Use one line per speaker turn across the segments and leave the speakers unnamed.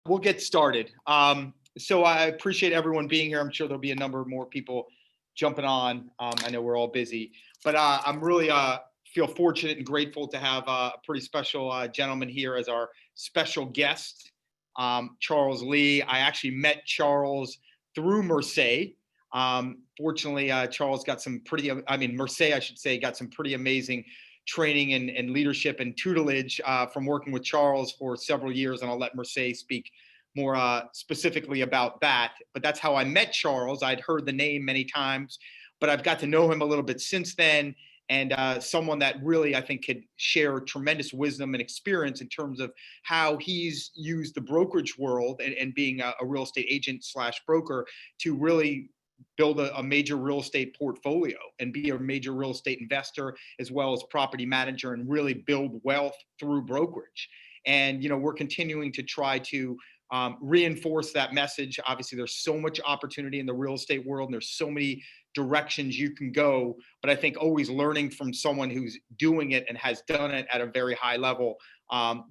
We'll get started. So I appreciate everyone being here. I'm sure there'll be a number more people jumping on. I know we're all busy, but I'm really feel fortunate and grateful to have a pretty special gentleman here as our special guest, Charles Lee. I actually met Charles through Mercedes. Fortunately, Charles got some Mercedes, I should say, got some pretty amazing training and leadership and tutelage from working with Charles for several years. And I'll let Mercedes speak more specifically about that. But that's how I met Charles. I'd heard the name many times, but I've got to know him a little bit since then. And someone that really, I think, could share tremendous wisdom and experience in terms of how he's used the brokerage world and being a real estate agent / broker to really build a major real estate portfolio and be a major real estate investor as well as property manager and really build wealth through brokerage. And, we're continuing to try to reinforce that message. Obviously, there's so much opportunity in the real estate world and there's so many directions you can go. But I think always learning from someone who's doing it and has done it at a very high level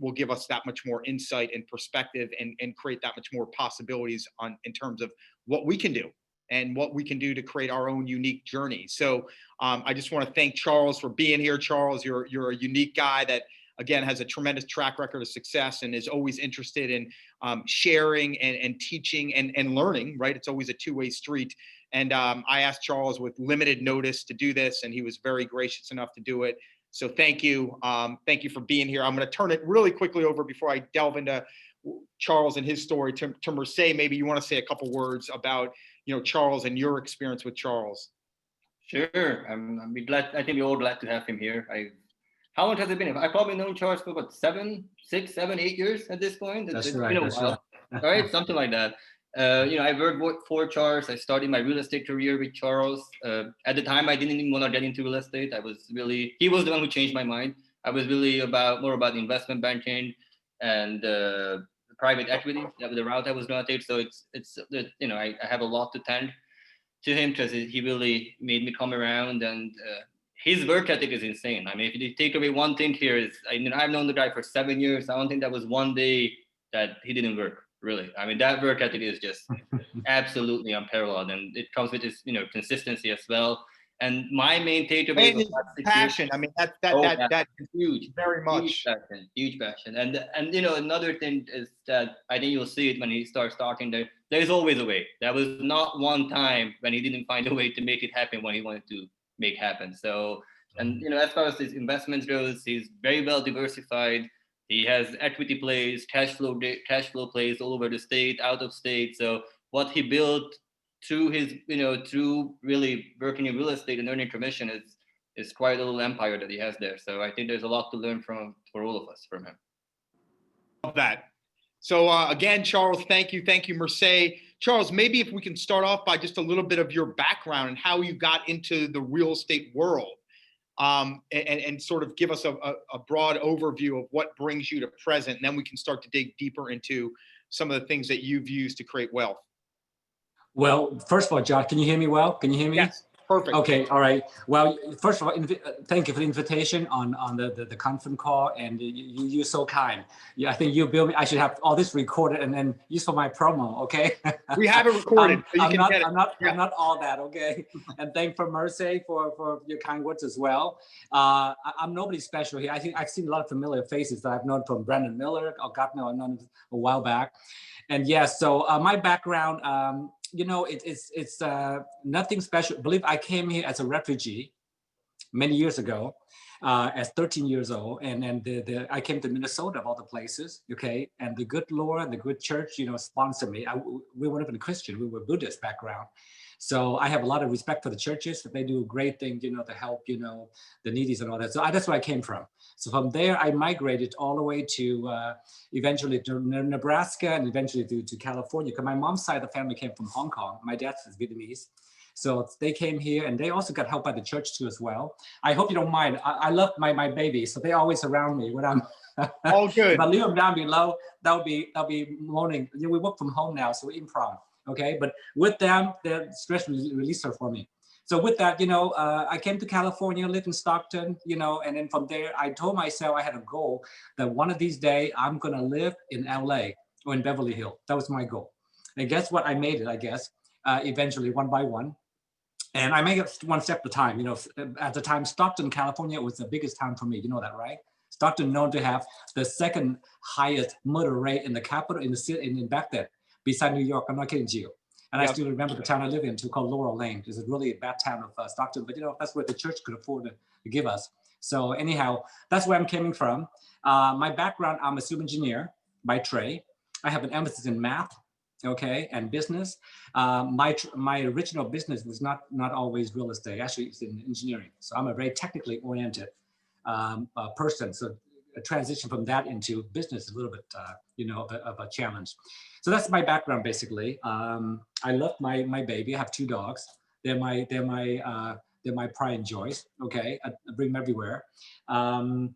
will give us that much more insight and perspective and create that much more possibilities in terms of what we can do and what we can do to create our own unique journey. So I just want to thank Charles for being here. Charles, you're a unique guy that, again, has a tremendous track record of success and is always interested in sharing and teaching and learning, right? It's always a two-way street. And I asked Charles with limited notice to do this, and he was very gracious enough to do it. So thank you. Thank you for being here. I'm going to turn it really quickly over before I delve into Charles and his story to Mercedes. Maybe you want to say a couple words about Charles and your experience with Charles.
Sure. I'd be glad. I think we're all glad to have him here. How long has it been? I've probably known Charles for about 6, 7, 8 years at this point.
That's right.
All right, something like that. I worked for Charles. I started my real estate career with Charles. At the time, I didn't even want to get into real estate. He was the one who changed my mind. I was really more about investment banking and private equity. That was the route I was going to take. So I have a lot to thank to him because he really made me come around, and his work ethic is insane. I mean, if you take away one thing here is, I've known the guy for 7 years. I don't think that was one day that he didn't work, really. I mean, that work ethic is just absolutely unparalleled, and it comes with his, consistency as well. And my main takeaway
is passion. I mean, that's
huge,
very much
huge passion. And another thing is that I think you'll see it when he starts talking. There's always a way. There was not one time when he didn't find a way to make it happen when he wanted to make happen. So, and as far as his investments goes, he's very well diversified. He has equity plays, cash flow plays all over the state, out of state. So what he built through his, through really working in real estate and earning commission is quite a little empire that he has there. So I think there's a lot to learn for all of us from him.
Love that. So again, Charles, thank you, Mercedes. Charles, maybe if we can start off by just a little bit of your background and how you got into the real estate world, and sort of give us a broad overview of what brings you to present, and then we can start to dig deeper into some of the things that you've used to create wealth.
Well, first of all, John, can you hear me well? Can you hear me?
Yes, perfect.
Okay, all right. Well, first of all, thank you for the invitation on the conference call, and you're so kind. Yeah, I think you built me. I should have all this recorded and then use for my promo. Okay.
We have it recorded, so you can get it.
I'm not all that. Okay. And thank for Mercedes for your kind words as well. I'm nobody special here. I think I've seen a lot of familiar faces that I've known from Brandon Miller or Gardner. I've known a while back. And yes, so my background, it's nothing special. I believe I came here as a refugee many years ago, as 13 years old, and then I came to Minnesota of all the places. Okay, and the good Lord and the good church, sponsored me. We weren't even Christian; we were Buddhist background. So I have a lot of respect for the churches. They do great things, to help, the needies and all that. So that's where I came from. So from there, I migrated all the way to eventually to Nebraska and eventually to California. Because my mom's side of the family came from Hong Kong. My dad's is Vietnamese. So they came here and they also got helped by the church too as well. I hope you don't mind. I love my babies. So they're always around me when I'm
all good.
If I leave them down below, that'll be moaning. We work from home now, so we improv. Okay, but with them, they're stress releaser for me. So with that, I came to California, lived in Stockton, and then from there, I told myself I had a goal that one of these days I'm gonna live in LA. or in Beverly Hills. That was my goal. And guess what? I made it, I guess, eventually one by one. And I make it one step at a time. You know, at the time, Stockton, California was the biggest town for me. You know that, right? Stockton known to have the second highest murder rate in the capital in the city in back then, beside New York. I'm not kidding you. And I still remember the town I live in too, called Laurel Lane. It's a really bad town of Stockton, but you know, that's where the church could afford to give us. So anyhow, that's where I'm coming from. My background, I'm a civil engineer by trade. I have an emphasis in math, okay, and business. My original business was not always real estate. Actually, it's in engineering. So I'm a very technically oriented person. So a transition from that into business is a little bit, you know, of a challenge. So that's my background basically. I love my baby. I have 2 dogs. They're my pride and joy. Okay, I bring them everywhere. And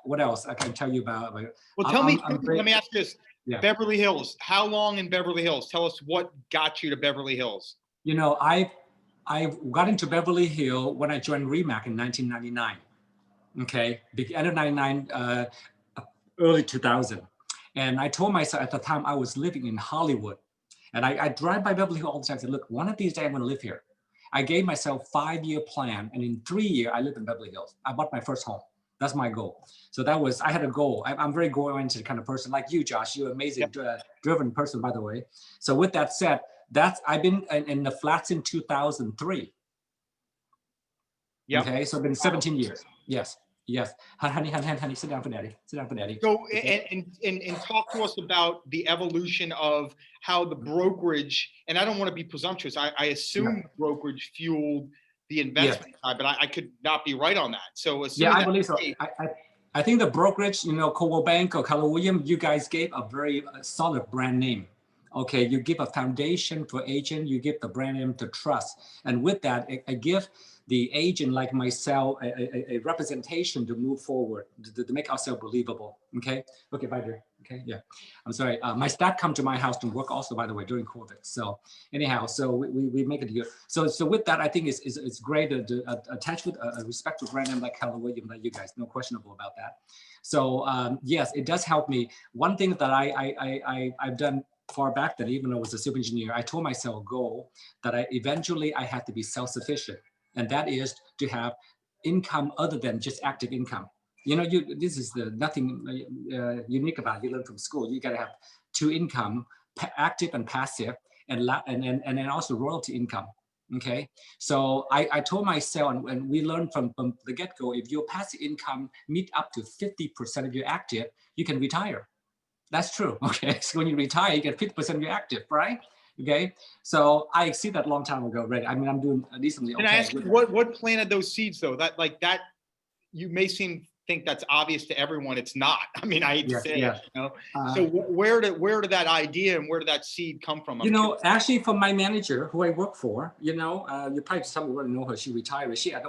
what else I can tell you about?
Well, tell me. Let me ask you this.
Yeah.
Beverly Hills. How long in Beverly Hills? Tell us what got you to Beverly Hills.
You know, I got into Beverly Hills when I joined REMAC in 1999. Okay, end of 99, early 2000. And I told myself at the time I was living in Hollywood. And I drive by Beverly Hills all the time. I said, look, one of these days I'm going to live here. I gave myself a 5-year plan. And in 3 years, I live in Beverly Hills. I bought my first home. That's my goal. So that was, I had a goal. I'm very goal-oriented kind of person like you, Josh. You're an amazing, driven person, by the way. So with that said, I've been in the flats in 2003. Yep. Okay, so it's been 17 years. Yes. Yes, honey, sit down for daddy. Sit down for daddy.
So, and talk to us about the evolution of how the brokerage, and I don't want to be presumptuous. I assume brokerage fueled the investment side, but I could not be right on that. So,
I believe so. I think the brokerage, you know, Coldwell Bank or Keller Williams, you guys gave a very solid brand name. Okay, you give a foundation for agent, you give the brand name to trust, and with that, I give the agent like myself a representation to move forward, to make ourselves believable. Okay, bye dear. Okay, yeah, I'm sorry. My staff come to my house to work also, by the way, during COVID. So anyhow, so we make it here. So with that, I think it's great to attach with a respectful brand name like Keller Williams, like you guys, no questionable about that. So yes, it does help me. One thing that I've done far back then, even though I was a civil engineer, I told myself a goal that I had to be self-sufficient. And that is to have income other than just active income. You know, this is nothing unique about it. You learn from school. You got to have 2 income, active and passive, and then also royalty income. Okay, so I told myself, and we learned from the get-go, if your passive income meet up to 50% of your active, you can retire. That's true. Okay, so when you retire, you get 50% of your active, right? Okay, so I exceed that a long time ago already. I mean, I'm doing decently okay.
Can I ask you, what planted those seeds though? That you may think that's obvious to everyone. It's not. I mean, I hate to say it, you know. So where did that idea and where did that seed come from?
You know, actually from my manager who I work for, you know, you probably some already know her. She retired. She had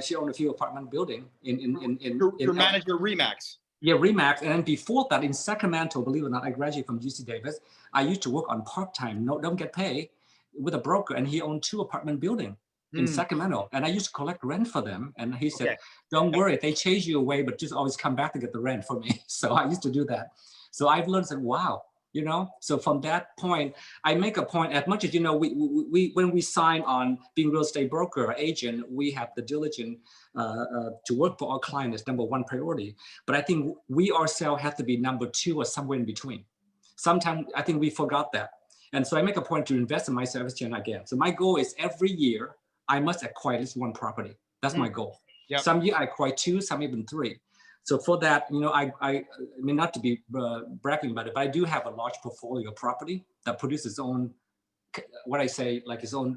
she owned a few apartment building in
your manager REMAX.
Yeah, REMAX. And then before that in Sacramento, believe it or not, I graduated from UC Davis. I used to work on part-time, don't get paid, with a broker, and he owned 2 apartment buildings in Sacramento. And I used to collect rent for them. And he said, don't worry, they chase you away, but just always come back to get the rent for me. So I used to do that. So I've learned that, wow, you know, so from that point, I make a point, as much as, you know, we when we sign on being real estate broker or agent, we have the diligence to work for our client as #1 priority. But I think we ourselves have to be #2 or somewhere in between. Sometimes I think we forgot that. And so I make a point to invest in my service chain again. So my goal is every year, I must acquire at least 1 property. That's my goal. Yep. Some year I acquire 2, some even 3. So for that, you know, I mean, not to be bragging about it, but I do have a large portfolio of property that produces its own, what I say, like its own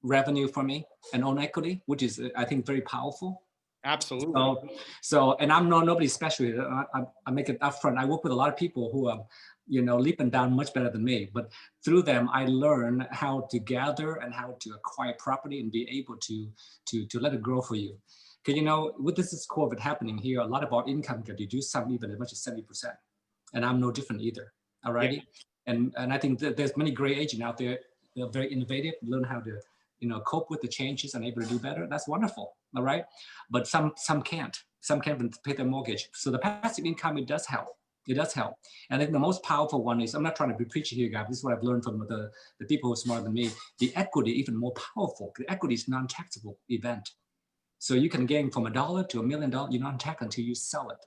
revenue for me and own equity, which is, I think, very powerful.
Absolutely.
So and I'm nobody special. I make it upfront. I work with a lot of people who are, you know, leap and down much better than me. But through them, I learn how to gather and how to acquire property and be able to let it grow for you. Because, you know, with this COVID happening here, a lot of our income can reduce some even as much as 70%. And I'm no different either. All righty. Yeah. And I think that there's many great agents out there that are very innovative, learn how to, you know, cope with the changes and able to do better. That's wonderful. All right. But some can't. Some can't even pay their mortgage. So the passive income, it does help. It does help. And then the most powerful one is, I'm not trying to be preachy here, guys. This is what I've learned from the people who are smarter than me. The equity, even more powerful. The equity is non-taxable event. So you can gain from $1 to $1 million, you're not taxed until you sell it.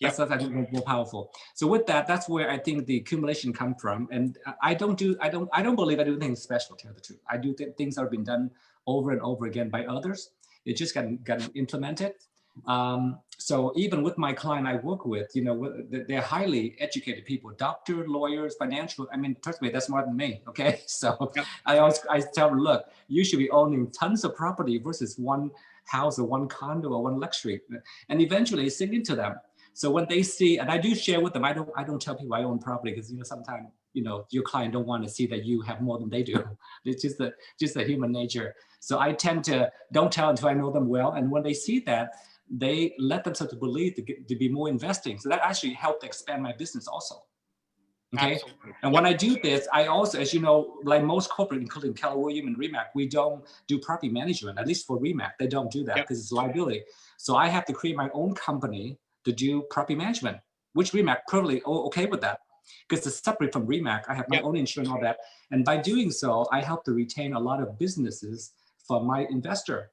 That's I think more powerful. So with that, that's where I think the accumulation come from. And I don't believe I do anything special, to tell the truth. I do things that have been done over and over again by others. It just got implemented. So even with my client I work with, you know, they're highly educated people, doctor, lawyers, financial. I mean, trust me, they're smarter than me. Okay, so I tell them, look, you should be owning tons of property versus one house or one condo or one luxury, and eventually sink into them. So when they see, and I do share with them, I don't tell people I own property because, you know, sometimes, you know, your client don't want to see that you have more than they do. It's just the human nature. So I tend to don't tell until I know them well. And when they see that, they let themselves to believe to be more investing. So that actually helped expand my business also. Okay. Absolutely. And when I do this, I also, as you know, like most corporate, including Keller Williams and RE/MAX, we don't do property management. At least for RE/MAX, they don't do that because it's liability. So I have to create my own company to do property management, which RE/MAX probably okay with that because it's separate from RE/MAX. I have my own insurance, all that. And by doing so, I help to retain a lot of businesses for my investor.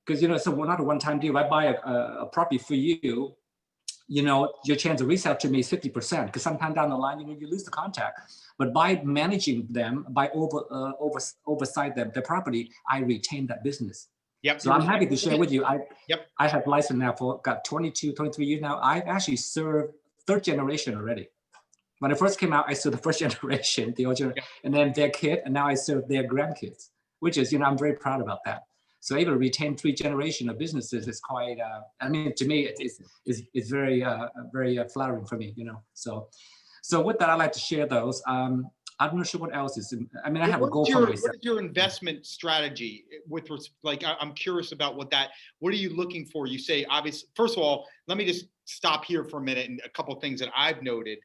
Because, you know, so we're not a one-time deal. I buy a property for you, you know, your chance of resale to me is 50%, because sometime down the line, you know, you lose the contact. But by managing them, by oversight the property, I retain that business. Yep. So I'm happy to share with you. I have license now for got 22, 23 years now. I've actually served third generation already. When I first came out, I served the first generation, the old generation, and then their kid, and now I serve their grandkids, which is, you know, I'm very proud about that. So able to retain 3 generations of businesses is quite, I mean, to me, it's very, very flattering for me, you know. So with that, I'd like to share those. I'm not sure what else is. I mean, I have a goal for myself. What
is your investment strategy with, like, I'm curious about what are you looking for? You say, obviously, first of all, let me just stop here for a minute. And a couple of things that I've noted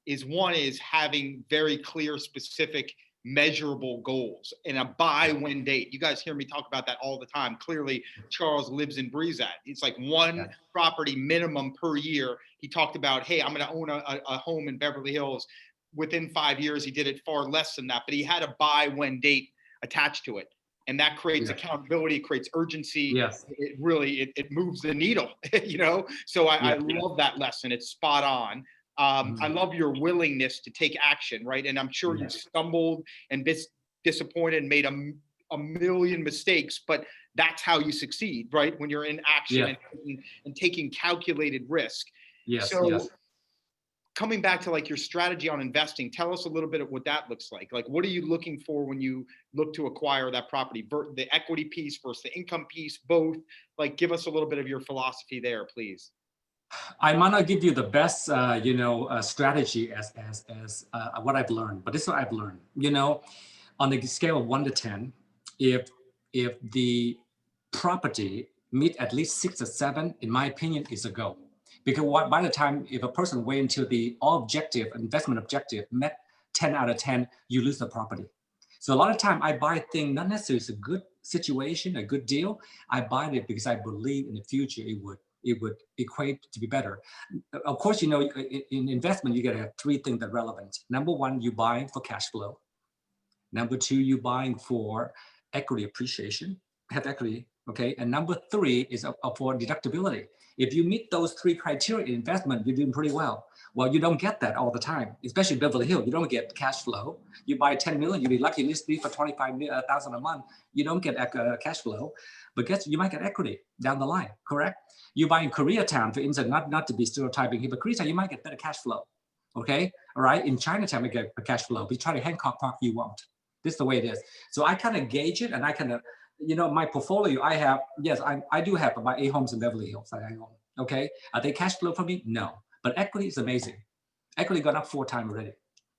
is one is having very clear, specific, measurable goals and a buy when date. You guys hear me talk about that all the time. Clearly, Charles lives and breathes that. It's like one property minimum per year. He talked about, hey, I'm going to own a home in Beverly Hills. Within 5 years, he did it far less than that, but he had a buy when date attached to it. And that creates accountability, it creates urgency. Yes. It really, it moves the needle, you know? So I love that lesson. It's spot on. I love your willingness to take action, right? And I'm sure you stumbled and disappointed and made a million mistakes, but that's how you succeed, right? When you're in action and taking calculated risk. Yes. So coming back to like your strategy on investing, tell us a little bit of what that looks like. Like, what are you looking for when you look to acquire that property? The equity piece versus the income piece, both? Like, give us a little bit of your philosophy there, please.
I might not give you the best, strategy as what I've learned, but this is what I've learned. You know, on the scale of 1 to 10, if the property meet at least 6 or 7, in my opinion, is a go. Because by the time, if a person wait until the investment objective met 10 out of 10, you lose the property. So a lot of time I buy things, not necessarily it's a good situation, a good deal. I buy it because I believe in the future it would equate to be better. Of course, you know, in investment, you got to have 3 things that are relevant. Number 1, you buying for cash flow. Number 2, you buying for equity appreciation, have equity, okay? And number 3 is for deductibility. If you meet those 3 criteria in investment, you're doing pretty well. Well, you don't get that all the time, especially Beverly Hills. You don't get cash flow. You buy 10 million, you'll be lucky to list for 25,000 a month. You don't get cash flow, but you might get equity down the line, correct? You buy in Koreatown, for instance, not to be stereotyping here, but Koreatown, you might get better cash flow, okay? All right, in Chinatown, you get a cash flow, but you try to Hancock Park, you won't. This is the way it is. So I kind of gauge it, and I kind of, you know, my portfolio, I have, yes, I do have about 8 homes in Beverly Hills that I own, okay? Are they cash flow for me? No, but equity is amazing. Equity gone up 4 times already.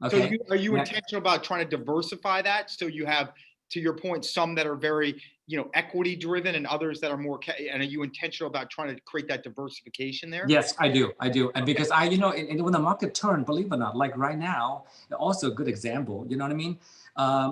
Okay.
So are you intentional about trying to diversify that? So you have, to your point, some that are very, you know, equity driven and others that are more, and are you intentional about trying to create that diversification there?
Yes, I do. And because you know, when the market turn, believe it or not, like right now, also a good example, you know what I mean? I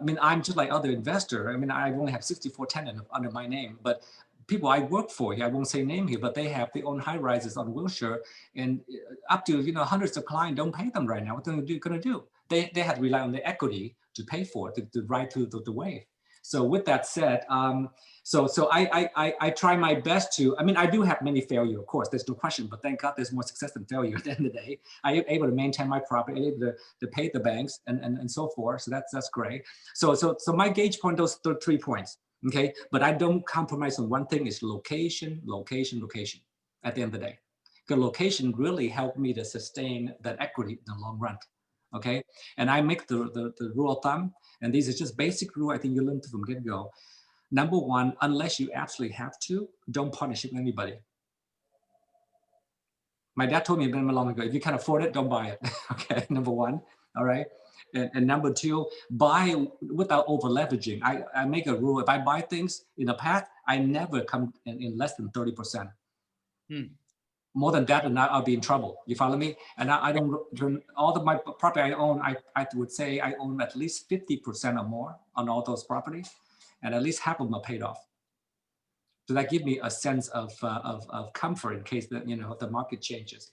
mean, I'm just like other investor. I mean, I only have 64 tenants under my name, but people I work for here, I won't say name here, but they have their own high rises on Wilshire, and up to hundreds of clients don't pay them right now. What are they going to do? They had to rely on the equity to pay for it, to ride through the wave. So with that said, so I try my best to. I mean, I do have many failure, of course. There's no question, but thank God there's more success than failure at the end of the day. I am able to maintain my property, able to pay the banks and so forth. So that's great. So my gauge point, those 3 points. Okay, but I don't compromise on one thing: is location, location, location. At the end of the day, because location really helped me to sustain that equity in the long run. Okay, and I make the rule of thumb, and these are just basic rule I think you learn from get-go. Number one, unless you absolutely have to, don't partnership with anybody. My dad told me a long ago, if you can't afford it, don't buy it. Okay, number one, all right. And number two, buy without over leveraging. I make a rule, if I buy things in the past, I never come in less than 30%. More than that, and I'll be in trouble. You follow me? And I don't, all of my property I own, I would say I own at least 50% or more on all those properties, and at least half of them are paid off. So that gives me a sense of comfort in case that the market changes.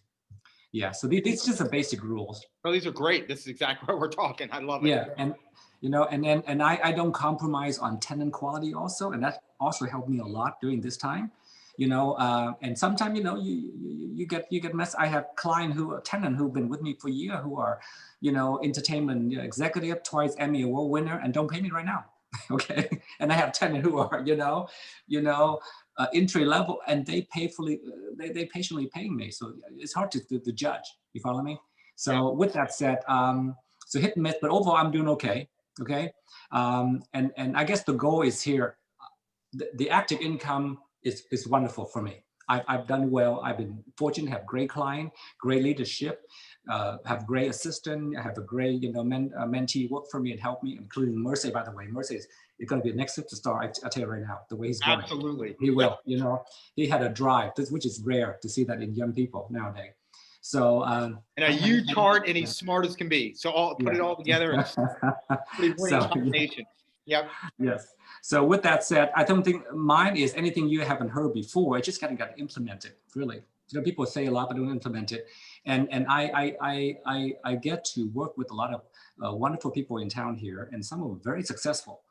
Yeah, so these just are basic rules.
Oh, these are great. This is exactly what we're talking. I love it.
Yeah, and and I don't compromise on tenant quality also, and that also helped me a lot during this time. And sometimes you get messed. I have tenant who've been with me for a year who are, entertainment executive, twice Emmy Award winner, and don't pay me right now. Okay, and I have tenant who are entry level, and they patiently paying me. So it's hard to judge. You follow me? So with that said, so hit and miss, but overall I'm doing okay. Okay, and I guess the goal is here. The active income is wonderful for me. I've done well. I've been fortunate to have great client, great leadership, have great assistant, have a great mentee work for me and help me, including Mercy, by the way. Mercy is going to be the next superstar. I tell you right now, the way he's going.
Absolutely.
He will. He had a drive, which is rare to see that in young people nowadays. So
and a huge heart, and he's smart as can be. So put it all together and pretty winning combination. Yep.
Yes. So with that said, I don't think mine is anything you haven't heard before. It just kind of got implemented, really. People say a lot, but don't implement it. And I get to work with a lot of wonderful people in town here, and some of them very successful.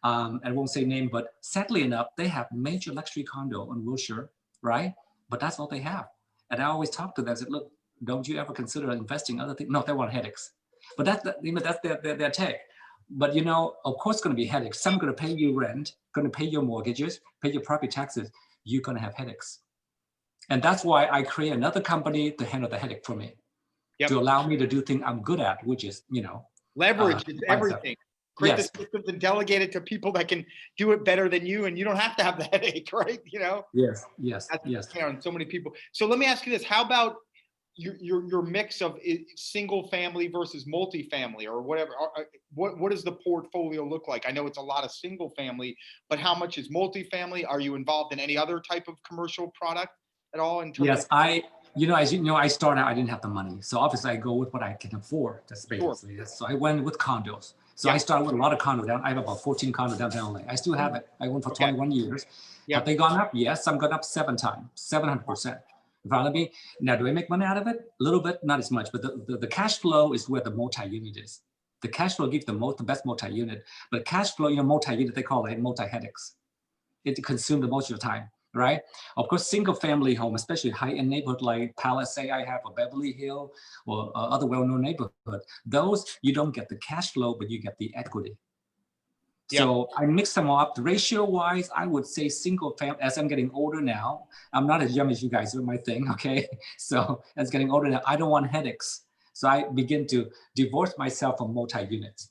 I won't say name, but sadly enough, they have major luxury condo on Wilshire, right? But that's all they have. And I always talk to them and say, look, don't you ever consider investing other things? No, they want headaches. But that's their take. But of course, it's going to be headaches. Some are going to pay you rent, going to pay your mortgages, pay your property taxes. You're going to have headaches. And that's why I create another company to handle the headache for me, to allow me to do things I'm good at, which is,
leverage everything. Create the systems and delegate it to people that can do it better than you, and you don't have to have the headache, right?
Yes.
On so many people. So let me ask you this: how about your mix of single family versus multifamily, or whatever? What does the portfolio look like? I know it's a lot of single family, but how much is multifamily? Are you involved in any other type of commercial product at all? In terms
yes, as you know, I started out, I didn't have the money. So obviously I go with what I can afford. That's basically it. So I went with condos. So I started with a lot of condos down. I have about 14 condos downtown LA. I still have it. I went for 21 years. Have they gone up? Yes, some gone up 7 times, 700%. In front of me. Now, do I make money out of it? A little bit, not as much, but the cash flow is where the multi-unit is. The cash flow gives the best multi-unit, but cash flow, multi-unit, they call it multi-headaches. It consumes the most of your time, right? Of course, single-family home, especially high-end neighborhood like Palisade I have, or Beverly Hills, or other well-known neighborhood, those, you don't get the cash flow, but you get the equity. So I mix them up. Ratio-wise, I would say single family. As I'm getting older now, I'm not as young as you guys with my thing, okay? So as getting older now, I don't want headaches. So I begin to divorce myself from multi-units.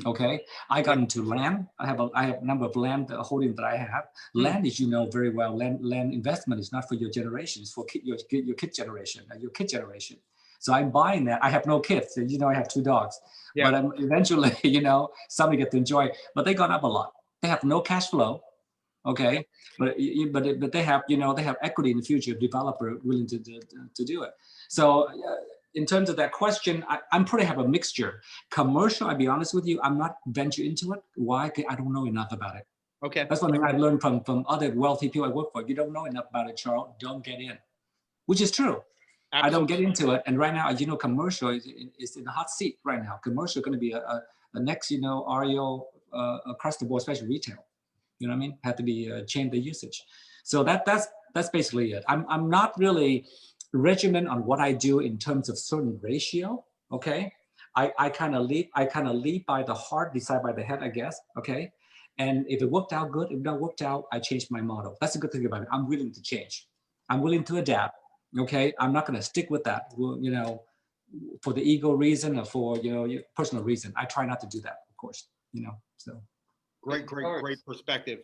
Okay, I got into land. I have a number of land holding that I have. Land, as you know very well, land investment is not for your generation. It's for your kid generation, your kid generation. So I'm buying that. I have no kids. I have 2 dogs. But eventually, somebody get to enjoy it. But they gone up a lot. They have no cash flow, okay? But they have, they have equity in the future, developer willing to do it. So in terms of that question, I'm pretty have a mixture. Commercial, I'll be honest with you, I'm not venture into it. Why? I don't know enough about it.
Okay.
That's one thing I learned from other wealthy people I work for. If you don't know enough about it, Charles, don't get in, which is true.
Absolutely.
I don't get into it. And right now, as you know, commercial is in the hot seat right now. Commercial going to be a next, you know, REO across the board, especially retail. You know what I mean? Have to be change the usage. So that's basically it. I'm not really regimented on what I do in terms of certain ratio. Okay, I kind of lead by the heart, decide by the head, I guess. Okay, and if it worked out good, if it not worked out, I changed my model. That's a good thing about it. I'm willing to change. I'm willing to adapt. Okay, I'm not going to stick with that. You know, for the ego reason or for personal reason. I try not to do that, of course. You know, so.
Great perspective.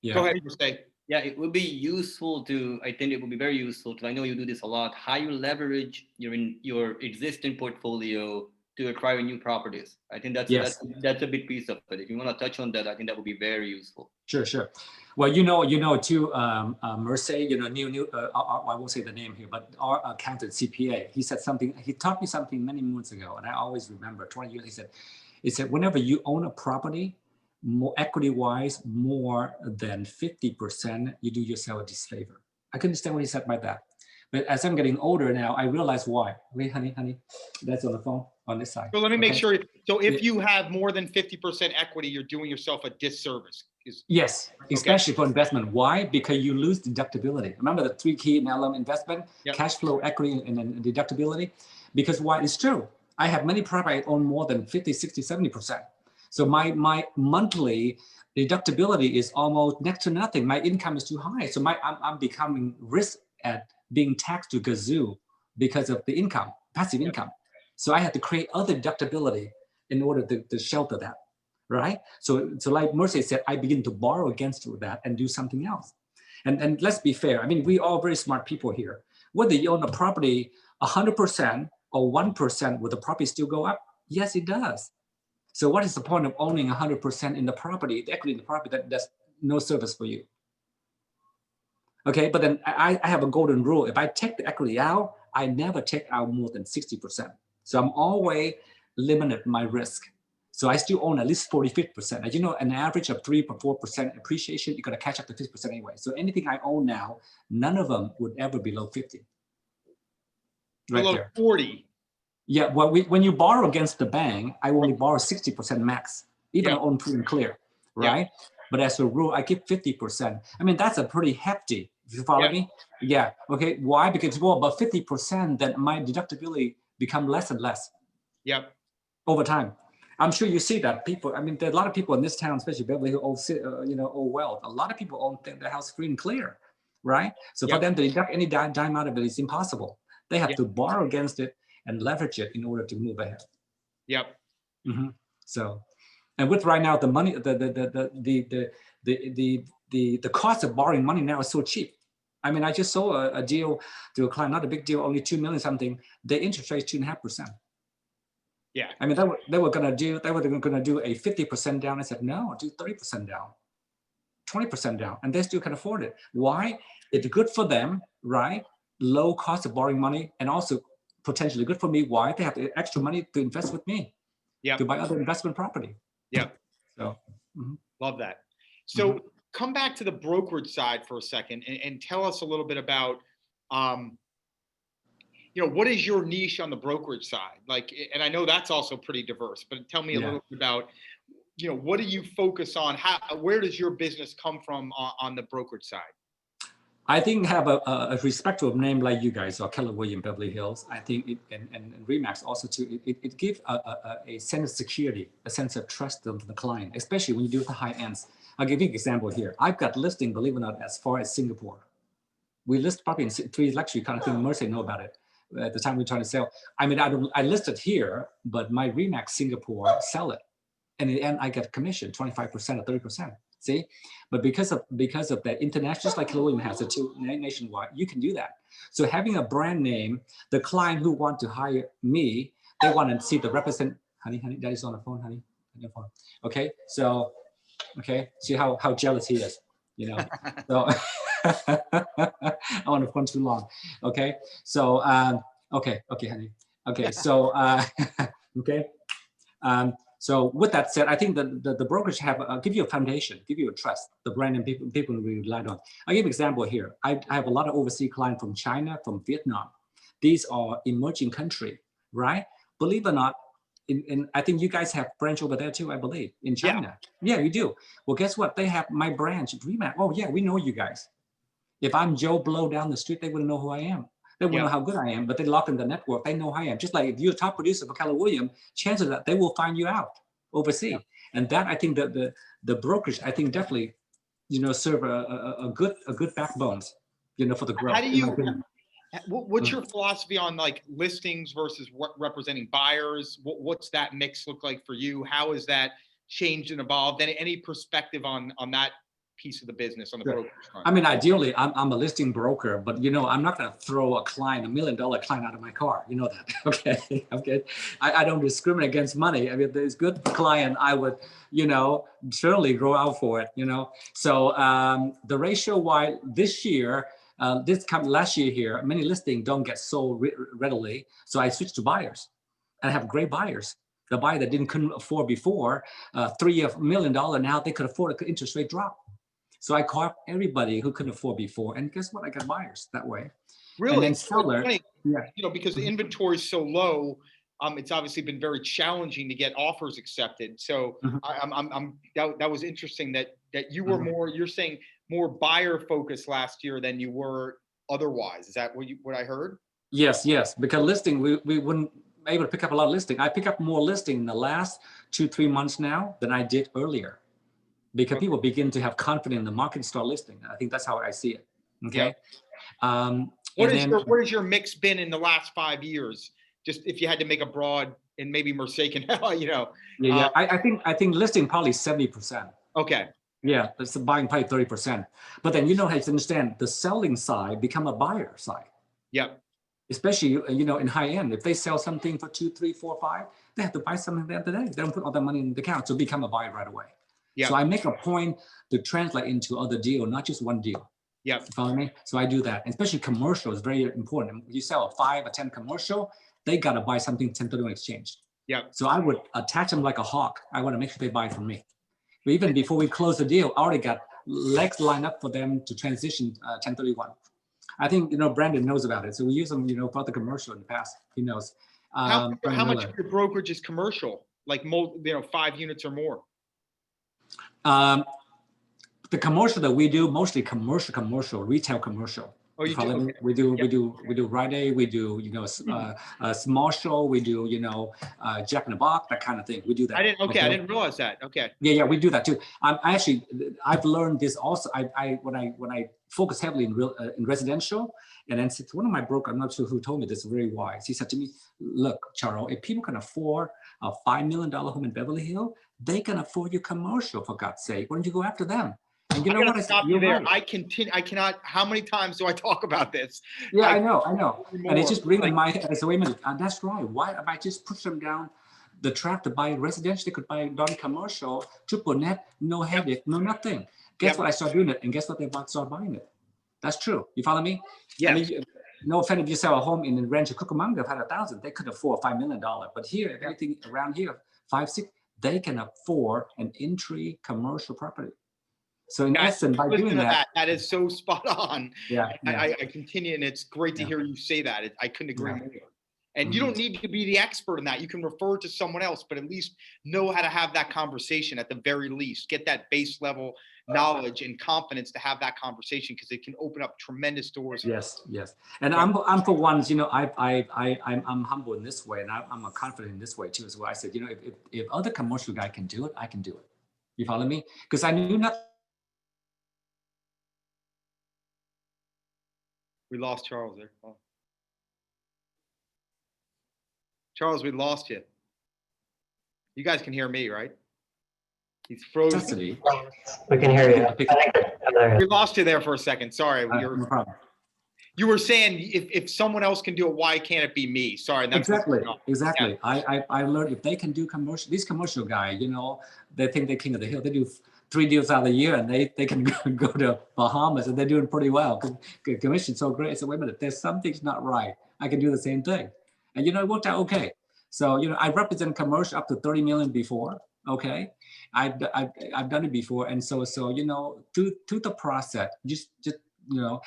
Yeah.
Go ahead, Jose.
Yeah, it would be useful to, I think it would be very useful to, I know you do this a lot, how you leverage your existing portfolio to acquire new properties. I think that's a big piece of it. If you want to touch on that, I think that would be very useful.
Sure. Well, you know too, Merce, you know, I won't say the name here, but our accountant CPA, he said something, he taught me something many months ago, and I always remember, 20 years, he said, whenever you own a property, more equity-wise, more than 50%, you do yourself a disfavor. I couldn't understand what he said by that. But as I'm getting older now, I realize why. Wait, honey, that's on the phone on this side.
So let me make sure. So if you have more than 50% equity, you're doing yourself a disservice.
Yes, especially for investment. Why? Because you lose deductibility. Remember the 3 key in LM investment, cash flow, equity, and deductibility? Because why? It's true. I have many properties I own more than 50, 60, 70%. So my monthly deductibility is almost next to nothing. My income is too high. So I'm becoming risk at being taxed to gazoo because of the income, passive income. So I had to create other deductibility in order to shelter that, right? So like Mercy said, I begin to borrow against that and do something else. And let's be fair. I mean, we all very smart people here. Whether you own a property 100% or 1%, will the property still go up? Yes, it does. So what is the point of owning 100% in the property, the equity in the property that's no service for you? Okay, but then I have a golden rule. If I take the equity out, I never take out more than 60%. So I'm always limited my risk. So I still own at least 40-50%. As you know, an average of 3 or 4% appreciation, you're gonna catch up to 50% anyway. So anything I own now, none of them would ever be below 50. Right
below
there.
40.
Yeah, well, when you borrow against the bank, I only borrow 60% max, even I own free and clear, right? But as a rule, I keep 50%. I mean, that's a pretty hefty, if you follow me? Yeah, okay, why? Because well, about 50%, then my deductibility become less and less over time. I'm sure you see that people, I mean, there are a lot of people in this town, especially Beverly, who own wealth. A lot of people own their house free and clear, right? So for them to deduct any dime out of it is impossible. They have to borrow against it and leverage it in order to move ahead. So, and with right now the money, the cost of borrowing money now is so cheap. I mean, I just saw a deal to a client, not a big deal, only 2 million something. The interest rate 2.5%.
Yeah.
I mean, they were gonna do a 50% down. I said, no, do 30% down, 20% down, and they still can afford it. Why? It's good for them, right? Low cost of borrowing money, and also potentially good for me. Why? They have extra money to invest with me, to buy other investment property. So
love that. So come back to the brokerage side for a second and tell us a little bit about, what is your niche on the brokerage side? Like, and I know that's also pretty diverse, but tell me a little bit about, what do you focus on? Where does your business come from on the brokerage side?
I think have a respectable name like you guys or Keller Williams, Beverly Hills. I think it, and Remax also too. It gives a sense of security, a sense of trust to the client, especially when you do the high ends. I'll give you an example here. I've got listing, believe it or not, as far as Singapore. We list property in 3 luxury kind of thing. Mercy know about it. At the time we were trying to sell. I mean, I listed here, but my Remax Singapore sell it, and in the end I get commission 25% or 30%. See, but because of that international, just like Keller Williams has it too, nationwide, you can do that. So having a brand name, the client who want to hire me, they want to see the represent. Honey, daddy's on the phone, honey. On the phone. Okay, so see how jealous he is, So I want to phone too long. Okay, so okay, honey. Okay, so okay. So with that said, I think the brokerage have give you a foundation, give you a trust, the brand and people we rely on. I'll give an example here. I have a lot of overseas clients from China, from Vietnam. These are emerging country, right? Believe it or not, I think you guys have branch over there too, I believe, in China. Yeah, you do. Well, guess what? They have my branch, Remap. Oh yeah, we know you guys. If I'm Joe Blow down the street, they wouldn't know who I am. They wouldn't know how good I am, but they lock in the network. They know who I am. Just like if you're a top producer for Keller Williams, chances are they will find you out overseas. And that I think that the brokerage, I think definitely, serve a good backbone, for the growth.
How do you? What's your philosophy on like listings versus representing buyers? What's that mix look like for you? How has that changed and evolved? Any perspective on that piece of the business on the brokerage front?
I mean, ideally, I'm a listing broker, but I'm not going to throw $1 million client out of my car. You know that, okay? Okay. I don't discriminate against money. I mean, if there's good client, I would, certainly go out for it. So the ratio why this year. Last year here, many listings don't get sold readily. So I switched to buyers and I have great buyers. The buyer that couldn't afford before, $3 million, now they could afford an interest rate drop. So I caught everybody who couldn't afford before. And guess what? I got buyers that way.
Really?
And then seller,
because the inventory is so low, it's obviously been very challenging to get offers accepted. So that was interesting that you were more, you're saying more buyer focused last year than you were otherwise. Is that what I heard? Yes.
Because listing, we wouldn't be able to pick up a lot of listing. I pick up more listing in the last 2-3 months now than I did earlier. Because people begin to have confidence in the market and start listing. I think that's how I see it. Okay.
What has your mix been in the last 5 years? Just if you had to make a broad, and maybe Mercedes can,
I think listing probably 70%.
Okay.
Yeah, that's the buying probably 30%. But then you have to understand the selling side become a buyer side.
Yep.
Especially in high end, if they sell something for 2, 3, 4, 5, they have to buy something at the end of the day. They don't put all that money in the account, so become a buyer right away. Yep. So I make a point to translate into other deal, not just one deal.
Yeah.
You follow me? So I do that, and especially commercial is very important. You sell a 5 or 10 commercial, they got to buy something 1031 exchange.
Yeah.
So I would attach them like a hawk. I want to make sure they buy from me. But even before we close the deal, I already got legs lined up for them to transition 1031. I think Brandon knows about it. So we use them for the commercial in the past. He knows.
How much of your brokerage is commercial? Like 5 units or more?
The commercial that we do, mostly commercial, retail commercial.
Oh, you do? Okay.
We do Rite Aid, we do a small show, we do Jack in the Box, that kind of thing. We do that.
I didn't realize that. Okay.
Yeah, we do that too. I've learned this also. When I focus heavily in residential, and then one of my brokers, I'm not sure who told me this, very wise. He said to me, "Look, Charles, if people can afford a $5 million home in Beverly Hills, they can afford your commercial, for God's sake. Why don't you go after them?" And you know what?
Stop you there. Right. I cannot. How many times do I talk about this?
Yeah, I know. And it's just ringing in my head. I said, wait a minute. That's right. Why if I just push them down the track to buy residential? They could buy non-commercial, triple net, no headache, no nothing. Guess what? I started doing it, and guess what? They start buying it. That's true. You follow me?
Yeah.
I mean, no offense, if you sell a home in the ranch of Cucamonga, they've had 1,000. They could afford $5 million. But here, everything around here, 5, 6, they can afford an entry commercial property. So in essence, by doing
that is so spot on.
Yeah.
I continue, and it's great to hear you say that. I couldn't agree more. And you don't need to be the expert in that. You can refer to someone else, but at least know how to have that conversation at the very least. Get that base level knowledge and confidence to have that conversation, because it can open up tremendous doors.
Yes. And I'm for once, I'm humble in this way, and I'm confident in this way too as well. I said, if other commercial guy can do it, I can do it. You follow me? Because I knew nothing.
We lost Charles there. Oh. Charles, we lost you. You guys can hear me, right? He's frozen.
We can hear you.
We lost you there for a second. Sorry.
No problem.
You were saying if someone else can do it, why can't it be me? Sorry. That's
exactly.
Yeah.
I learned if they can do commercial, these commercial guys, they think they're king of the hill. They do 3 deals out of the year, and they can go to Bahamas, and they're doing pretty well. Commission's so great. So wait a minute, there's something's not right. I can do the same thing. And it worked out okay. So, I represent commercial up to 30 million before. Okay. I've done it before. And so, to the process, just,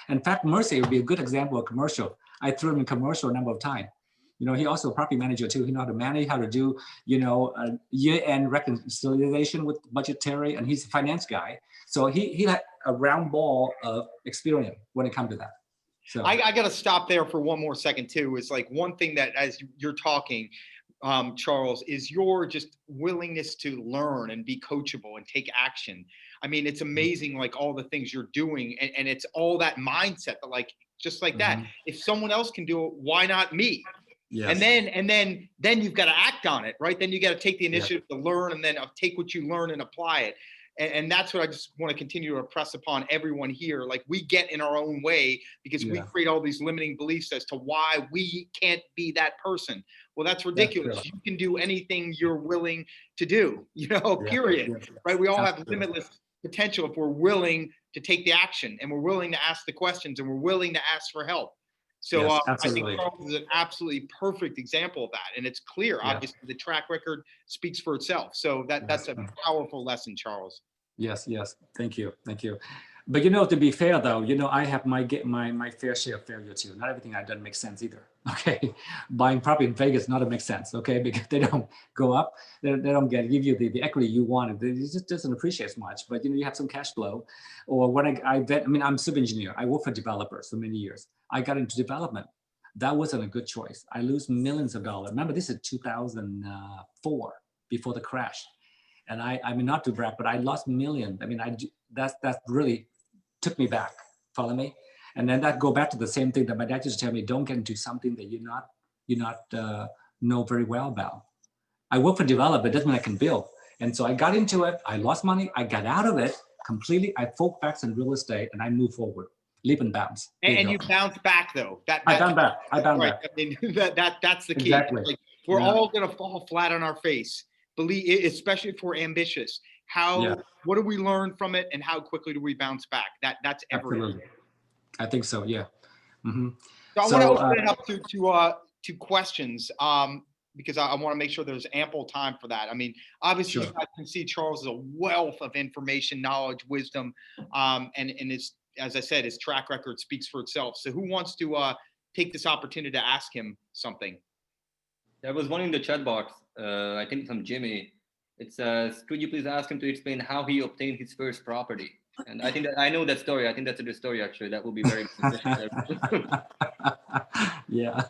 in fact, Mercy would be a good example of commercial. I threw him in commercial a number of times. He also a property manager too. He know how to manage, how to do, year-end reconciliation with budgetary, and he's a finance guy. So he had a round ball of experience when it comes to that. So
I got to stop there for one more second too. Is like one thing that as you're talking, Charles, is your just willingness to learn and be coachable and take action. I mean, it's amazing, like all the things you're doing, and it's all that mindset that, like, just like that. If someone else can do it, why not me? Yes. And then you've got to act on it, right? Then you got to take the initiative to learn, and then take what you learn and apply it. And that's what I just want to continue to impress upon everyone here. Like, we get in our own way because we create all these limiting beliefs as to why we can't be that person. Well, that's ridiculous. You can do anything you're willing to do, period. Right? We all have limitless potential if we're willing to take the action, and we're willing to ask the questions, and we're willing to ask for help. So I think Charles is an absolutely perfect example of that. And it's clear, obviously, the track record speaks for itself. So that's a powerful lesson, Charles.
Yes. Thank you. But to be fair though, I have my fair share of failure too. Not everything I've done makes sense either. Okay, buying property in Vegas not to make sense. Okay, because they don't go up, they don't give you the equity you wanted. It just doesn't appreciate as much. But you have some cash flow, or when I'm a civil engineer. I worked for developers for many years. I got into development. That wasn't a good choice. I lose millions of dollars. Remember, this is 2004, before the crash. And I mean, not to brag, but I lost millions. I mean, that really took me back. Follow me? And then that go back to the same thing that my dad used to tell me: don't get into something that you're not know very well about. I work for development, doesn't mean I can build. And so I got into it. I lost money. I got out of it completely. I focused on real estate, and I moved forward, leap and bounce.
And you bounced back though.
I bounced back.
I mean, that's the key.
Exactly.
Like, we're all gonna fall flat on our face. Believe, especially if we're ambitious. What do we learn from it, and how quickly do we bounce back? That's everything.
Absolutely. I think so. Yeah.
So I want to open it up to questions, because I want to make sure there's ample time for that. I mean, obviously, you guys can see Charles is a wealth of information, knowledge, wisdom, and his, as I said, his track record speaks for itself. So who wants to take this opportunity to ask him something?
There was one in the chat box. I think from Jimmy. It says, could you please ask him to explain how he obtained his first property? And I think that I know that story. I think that's a good story, actually. That will be very
Yeah.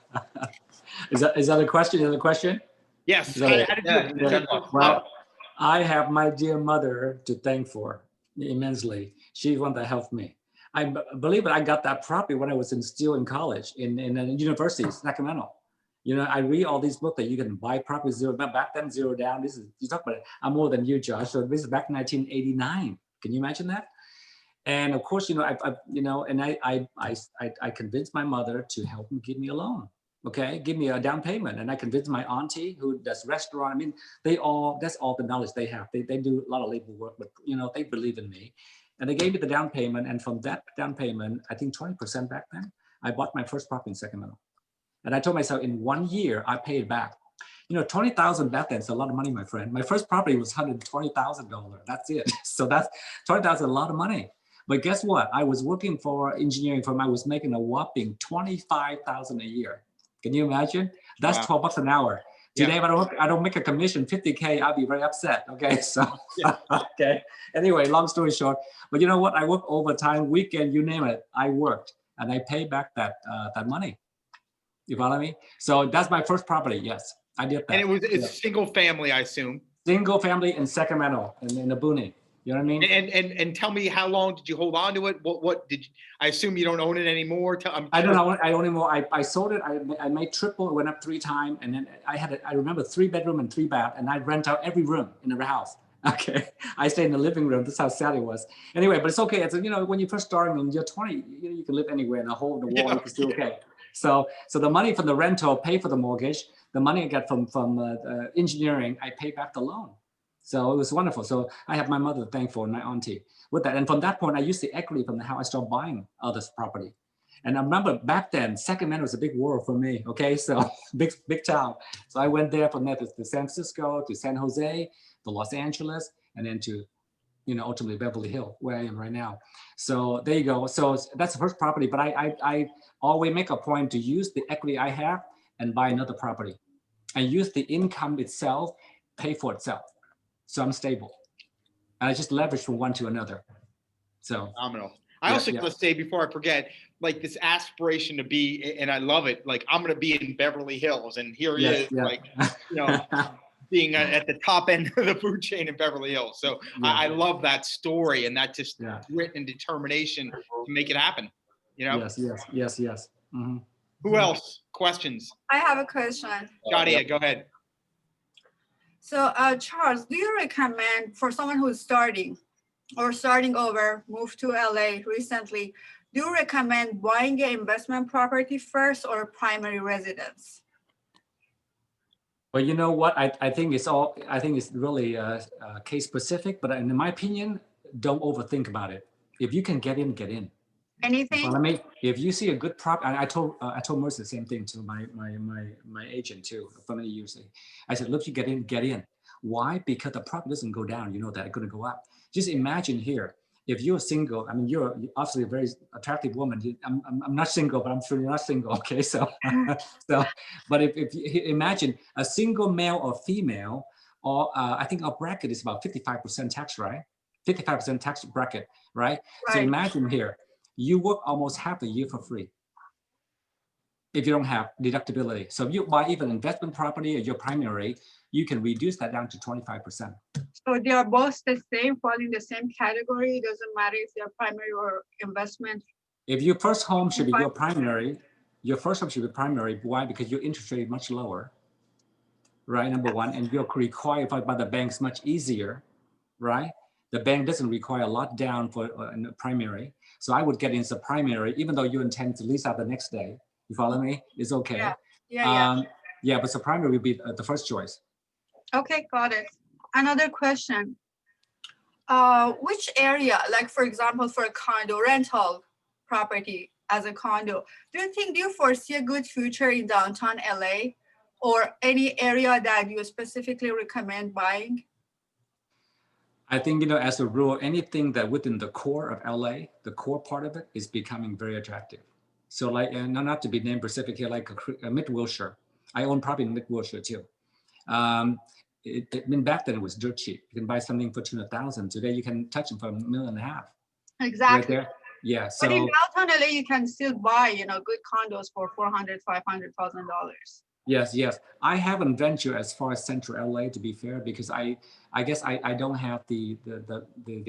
Is that a question? Is that a question?
Yes.
Well, I have my dear mother to thank for immensely. She's one that helped me. I believe it. I got that property when I was still in college in university, Sacramento. I read all these books that you can buy property zero back then, zero down. You talk about it. I'm more than you, Josh. So this is back in 1989. Can you imagine that? And of course, I convinced my mother to help me give me a loan. Okay, give me a down payment, and I convinced my auntie who does restaurant. I mean, that's all the knowledge they have. They do a lot of labor work, but they believe in me, and they gave me the down payment. And from that down payment, I think 20% back then, I bought my first property in Sacramento. And I told myself in 1 year, I paid back. 20,000 back then is a lot of money, my friend. My first property was $120,000. That's it. So that's 20,000, a lot of money. But guess what? I was working for engineering firm. I was making a whopping 25,000 a year. Can you imagine? That's 12 bucks an hour. Today, if I don't make a commission, 50K, I'll be very upset. Okay, so okay. Anyway, long story short, but you know what? I worked overtime, weekend, you name it. I worked, and I paid back that money. You follow me? So that's my first property. Yes, I did that.
And it's single family, I assume.
Single family in Sacramento, in the boonies. You know what I mean?
And tell me, how long did you hold on to it? What did you, I assume you don't own it anymore?
I don't know. I own it more. I sold it. I made triple. It went up 3 times, and then I remember 3 bedroom and 3 bath, and I'd rent out every room in the house. Okay, I stayed in the living room. That's how sad it was. Anyway, but it's okay. It's when you first start when you're 20, you can live anywhere in a hole in the wall. You can still okay. So the money from the rental pay for the mortgage. The money I got from engineering, I pay back the loan. So it was wonderful. So I have my mother to thank for, and my auntie with that. And from that point, I used the equity from the house. I started buying others' property. And I remember back then, Sacramento was a big world for me. Okay, so big town. So I went there from there to San Francisco, to San Jose, to Los Angeles, and then to, ultimately Beverly Hills, where I am right now. So there you go. So that's the first property. But I always make a point to use the equity I have and buy another property, and use the income itself, pay for itself. So I'm stable. And I just leverage from one to another. So
phenomenal. I also want to say before I forget, like this aspiration to be, and I love it. Like I'm going to be in Beverly Hills, and here he is, like being at the top end of the food chain in Beverly Hills. So I love that story and that just grit and determination to make it happen.
Yes. Mm-hmm.
Who else? Questions?
I have a question.
Shadia, go ahead.
So, Charles, do you recommend for someone who's starting or starting over, moved to LA recently, do you recommend buying an investment property first or primary residence?
Well, you know what? I think it's really case specific, but in my opinion, don't overthink about it. If you can get in, get in.
Anything?
If you see a good property, I told Mercer the same thing to my agent too for many years. I said, look, you get in, get in. Why? Because the property doesn't go down. You know that it's going to go up. Just imagine here, if you're single, I mean, you're obviously a very attractive woman. I'm not single, but I'm sure you're not single. Okay, so but if you imagine a single male or female, or I think our bracket is about 55% tax, right? 55% tax bracket, right? So imagine here, you work almost half a year for free if you don't have deductibility. So if you buy even investment property or your primary, you can reduce that down to 25%.
So they are both the same, fall in the same category. It doesn't matter if they're primary or investment.
If your first home should be your primary, why? Because your interest rate is much lower, right? Number one, and you're required by the banks much easier, right? The bank doesn't require a lot down for a primary. So I would get into primary, even though you intend to lease out the next day. You follow me? It's okay. Yeah, but the primary would be the first choice.
Okay, got it. Another question. Which area, like for example, for a condo rental property as a condo, do you foresee a good future in downtown LA or any area that you specifically recommend buying?
I think, as a rule, anything that within the core of LA, the core part of it is becoming very attractive. So like, and not to be name specific here, like a Mid-Wilshire. I own property in Mid-Wilshire too. Back then it was dirt cheap. You can buy something for $200,000. Today you can touch them for $1.5 million.
Exactly.
Right there. Yeah. So,
but in downtown LA, you can still buy, good condos for $400,000, $500,000.
Yes. I haven't ventured as far as Central LA, to be fair, because I guess I don't have the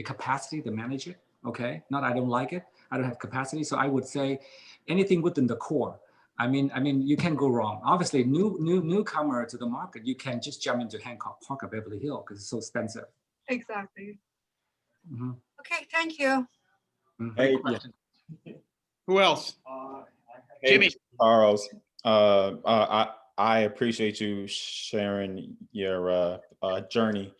capacity to manage it. Okay, not I don't like it. I don't have capacity. So I would say anything within the core. I mean, you can't go wrong. Obviously, newcomer to the market, you can't just jump into Hancock Park or Beverly Hills because it's so expensive.
Exactly.
Mm-hmm.
Okay, thank you.
Mm-hmm.
Hey,
Who else?
hey,
Jimmy.
Charles. I appreciate you sharing your journey.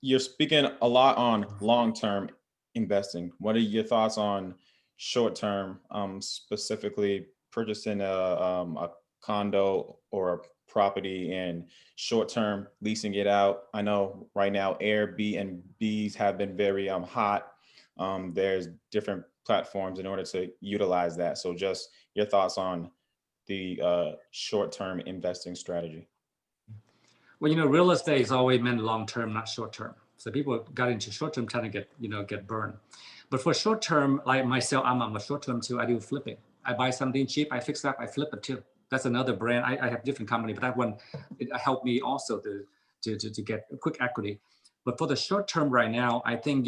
You're speaking a lot on long-term investing. What are your thoughts on short-term, specifically purchasing a condo or a property and short-term leasing it out? I know right now Airbnbs have been very hot. There's different platforms in order to utilize that. So just your thoughts on the short-term investing strategy.
Well, real estate is always meant long-term, not short-term. So people got into short-term trying to get burned. But for short-term, like myself, I'm a short-term too. I do flipping. I buy something cheap, I fix it up, I flip it too. That's another brand. I have different company, but that one, it helped me also to get quick equity. But for the short-term right now, I think,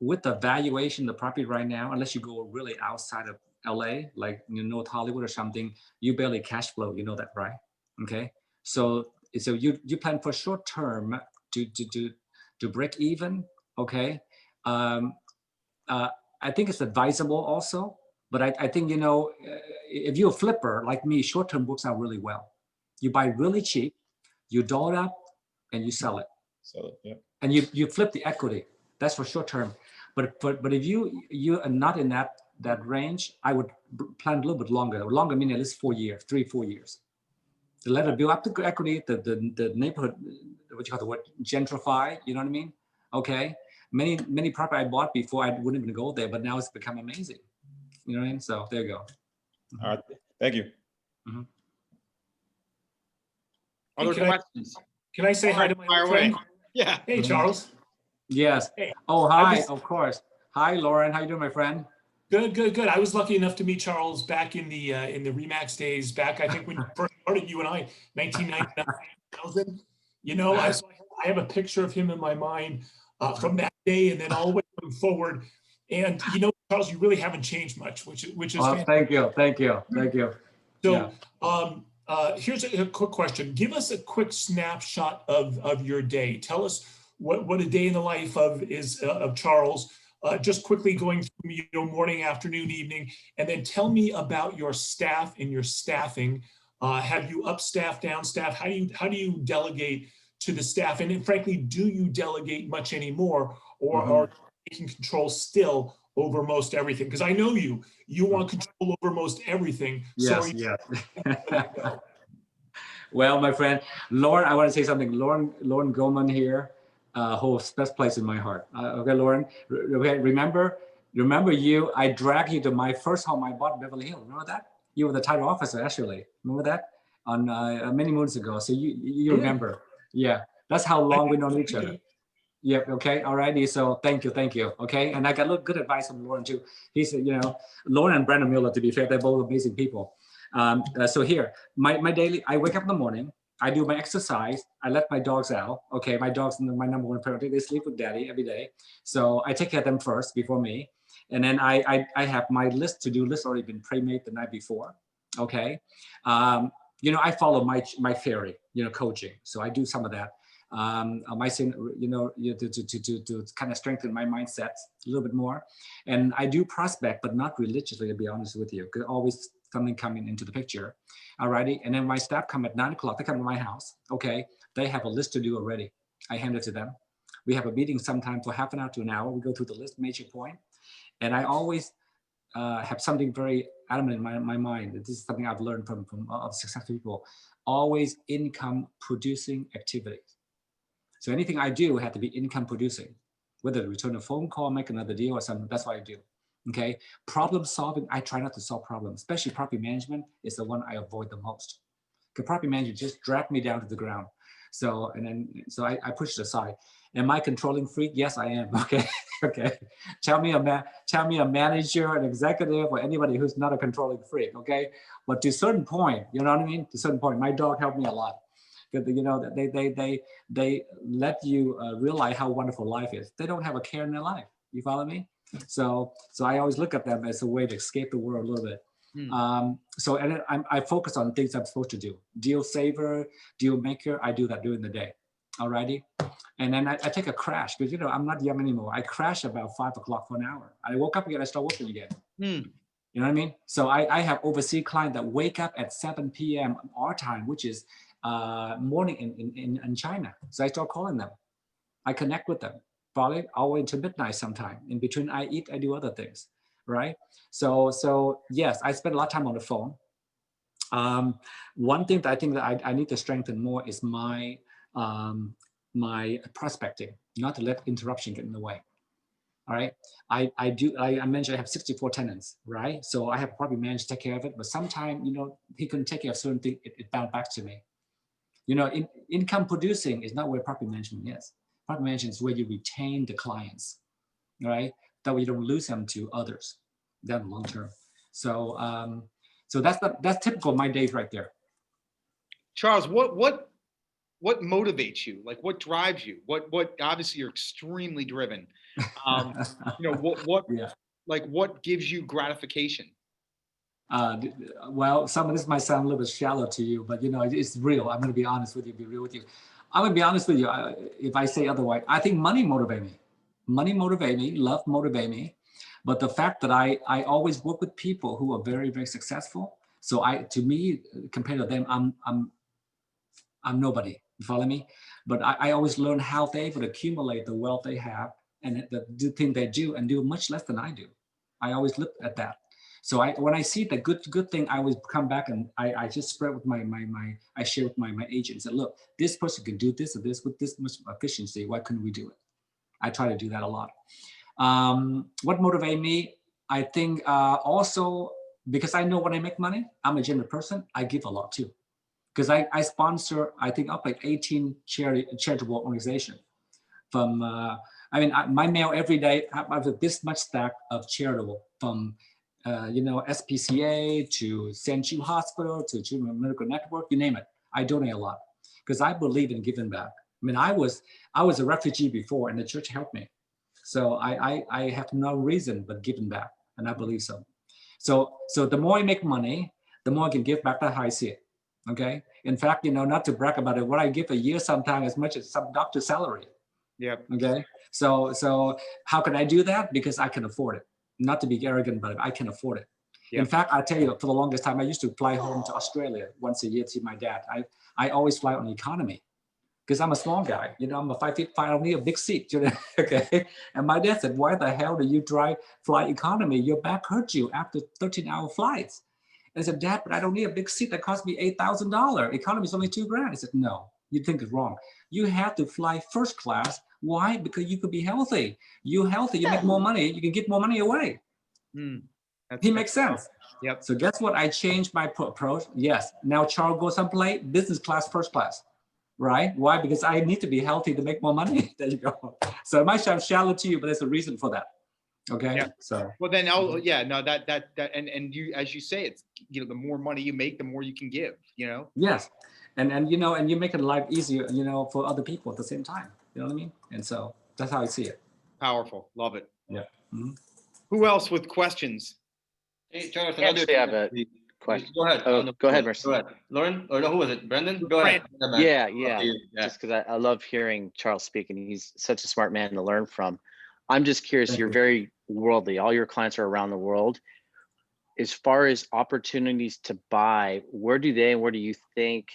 with the valuation of the property right now, unless you go really outside of LA, like North Hollywood or something, you barely cash flow. You know that, right? Okay. So you plan for short term to break even. Okay. I think it's advisable also, but I think if you're a flipper like me, short term works out really well. You buy really cheap, you doll it up, and you sell it.
So yeah.
And you flip the equity. That's for short term. But if you are not in that range, I would plan a little bit longer. Longer meaning at least 4 years, 3-4 years. To let it build up the equity, the neighborhood, what you call the word, gentrify, you know what I mean? Okay. Many property I bought before, I wouldn't even go there, but now it's become amazing. You know what I mean? So there you go.
All right. Thank you.
Mm-hmm.
Other
Hey,
questions?
Can I say hi to my old friend?
Yeah.
Hey, Charles.
Yes.
Hey,
Oh,
I
hi.
was-
Of course. Hi, Lauren. How you doing, my friend?
Good. I was lucky enough to meet Charles back in the Remax days. Back, I think when you first started, you and I, 1999, 2000. You know, I have a picture of him in my mind from that day, and then all the way going forward. And you know, Charles, you really haven't changed much, which is fantastic.
Thank you.
So, here's a quick question. Give us a quick snapshot of your day. Tell us what a day in the life of Charles. Just quickly going through, you know, morning, afternoon, evening, and then tell me about your staff and your staffing. Have you up staff, down staff? How do you delegate to the staff? And then, frankly, do you delegate much anymore, or are you taking control still over most everything? Because I know you want control over most everything.
Yes. Well, my friend, Lauren, I want to say something. Lauren Goldman here, holds best place in my heart. Okay, Lauren, remember you, I dragged you to my first home I bought in Beverly Hills. Remember that? You were the title officer, actually. Remember that? On many moons ago. So you remember. Yeah, that's how long we've known each other. Yeah, okay, all righty. So thank you. Okay, and I got a little good advice from Lauren too. He's, you know, Lauren and Brandon Miller, to be fair, they're both amazing people. So here, my daily, I wake up in the morning, I do my exercise, I let my dogs out. Okay, my dogs are my number one priority. They sleep with daddy every day. So I take care of them first before me. And then I have my to-do list already been pre-made the night before. Okay. You know, I follow my theory, you know, coaching. So I do some of that. You know, to kind of strengthen my mindset a little bit more. And I do prospect, but not religiously, to be honest with you, because always something coming into the picture. Alrighty. And then my staff come at 9 o'clock, they come to my house. Okay. They have a list to do already. I hand it to them. We have a meeting sometime for half an hour to an hour. We go through the list, major point. And I always have something very adamant in my mind. This is something I've learned from successful people. Always income producing activities. So anything I do had to be income producing, whether to return a phone call, make another deal or something, that's what I do. Okay. Problem solving, I try not to solve problems, especially property management is the one I avoid the most. Because property management just drag me down to the ground. So, I push it aside. Am I controlling freak? Yes, I am. Okay. Okay. Tell me a manager, an executive, or anybody who's not a controlling freak. Okay. But to a certain point, you know what I mean? To a certain point, my dog helped me a lot. Because, you know, they let you realize how wonderful life is. They don't have a care in their life. You follow me? So I always look at them as a way to escape the world a little bit. I focus on things I'm supposed to do. Deal saver, deal maker. I do that during the day. Alrighty. And then I take a crash because, you know, I'm not young anymore. I crash about 5 o'clock for an hour. I woke up again, I start working again. You know what I mean? So I have overseas clients that wake up at 7 p.m. our time, which is morning in China. So I start calling them. I connect with them, probably all the way into midnight sometime. In between, I eat, I do other things, right? So yes, I spend a lot of time on the phone. One thing that I think that I need to strengthen more is my prospecting, not to let interruption get in the way. All right, I mentioned I have 64 tenants, right? So I have a property manager to take care of it, but sometimes, you know, he couldn't take care of certain things, it bound back to me. You know, income producing is not where property management is. Property management is where you retain the clients, right? That way you don't lose them to others down the long term. So that's typical of my days right there.
Charles, what motivates you? Like, what drives you? What obviously you're extremely driven. You know, what gives you gratification?
Well, some of this might sound a little bit shallow to you, but you know, it's real. I'm going to be honest with you, be real with you. I'm going to be honest with you. If I say otherwise, I think money motivate me. Money motivate me, love motivate me. But the fact that I always work with people who are very, very successful. So to me, compared to them, I'm nobody. You follow me? But I always learn how they would accumulate the wealth they have and the thing they do and do much less than I do. I always look at that. So when I see the good thing, I always come back and I just spread with I share with my agents and look, this person can do this or this with this much efficiency. Why couldn't we do it? I try to do that a lot. What motivates me? I think also because I know when I make money, I'm a generous person. I give a lot too, because I sponsor, I think up like 18 charitable organizations. From my mail every day, I have this much stack of charitable from SPCA to St. Jude Hospital to Children's Medical Network, you name it. I donate a lot because I believe in giving back. I mean, I was a refugee before, and the church helped me. So I have no reason but giving back, and I believe so. So the more I make money, the more I can give back. That's how I see it. Okay. In fact, not to brag about it, what I give a year sometimes as much as some doctor's salary.
Yep.
Okay. So how can I do that? Because I can afford it. Not to be arrogant, but I can afford it. Yep. In fact, I tell you, for the longest time, I used to fly home to Australia once a year to see my dad. I always fly on economy because I'm a small guy. I'm a 5'5". I don't need a big seat. Okay. And my dad said, "Why the hell do you fly economy? Your back hurts you after 13-hour flights." And I said, "Dad, but I don't need a big seat that cost me $8,000. Economy is only $2,000. He said, "No, you think it's wrong. You have to fly first class. Why? Because you could be healthy. You're healthy, you make more money, you can give more money away." He makes sense.
Yep.
So guess what? I changed my approach. Yes. Now Charles goes someplace, business class, first class. Right? Why? Because I need to be healthy to make more money. There you go. So it might sound shallow to you, but there's a reason for that. Okay.
Yeah.
So
well then and you, as you say, it's the more money you make, the more you can give.
Yes. And you make it life easier, for other people at the same time. You know what I mean? And so that's how I see it.
Powerful. Love it.
Yeah. Mm-hmm.
Who else with questions?
Hey, Charles,
Actually, I have a question.
Go ahead.
Oh, go ahead, Mercy.
Go ahead. Lauren, or no, who was it? Brendan? Go ahead.
Yeah. Just because I love hearing Charles speak, and he's such a smart man to learn from. I'm just curious, you're very worldly. All your clients are around the world. As far as opportunities to buy, where do you think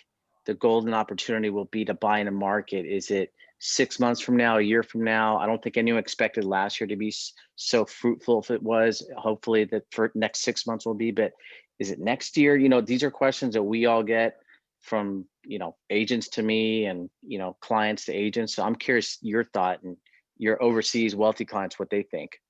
the golden opportunity will be to buy in a market? Is it 6 months from now, a year from now? I don't think anyone expected last year to be so fruitful. If it was, hopefully the next 6 months will be, but is it next year? These are questions that we all get from, agents to me and, clients to agents. So I'm curious your thought and your overseas wealthy clients, what they think.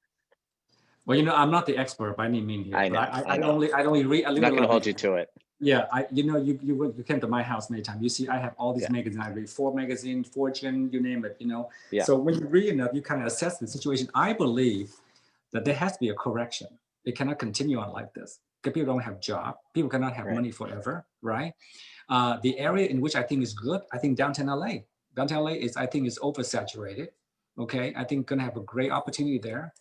Well, I'm not the expert by any means here.
I know.
I only read.
I'm not going to hold you to it.
Yeah, you came to my house many times. You see, I have all these magazines. I read Forbes magazine, Fortune, you name it.
Yeah.
So when you read enough, you kind of assess the situation. I believe that there has to be a correction. It cannot continue on like this. Because people don't have job. People cannot have money forever, right? The area in which I think is good, I think downtown LA. Downtown LA is oversaturated. Okay, I think gonna have a great opportunity there.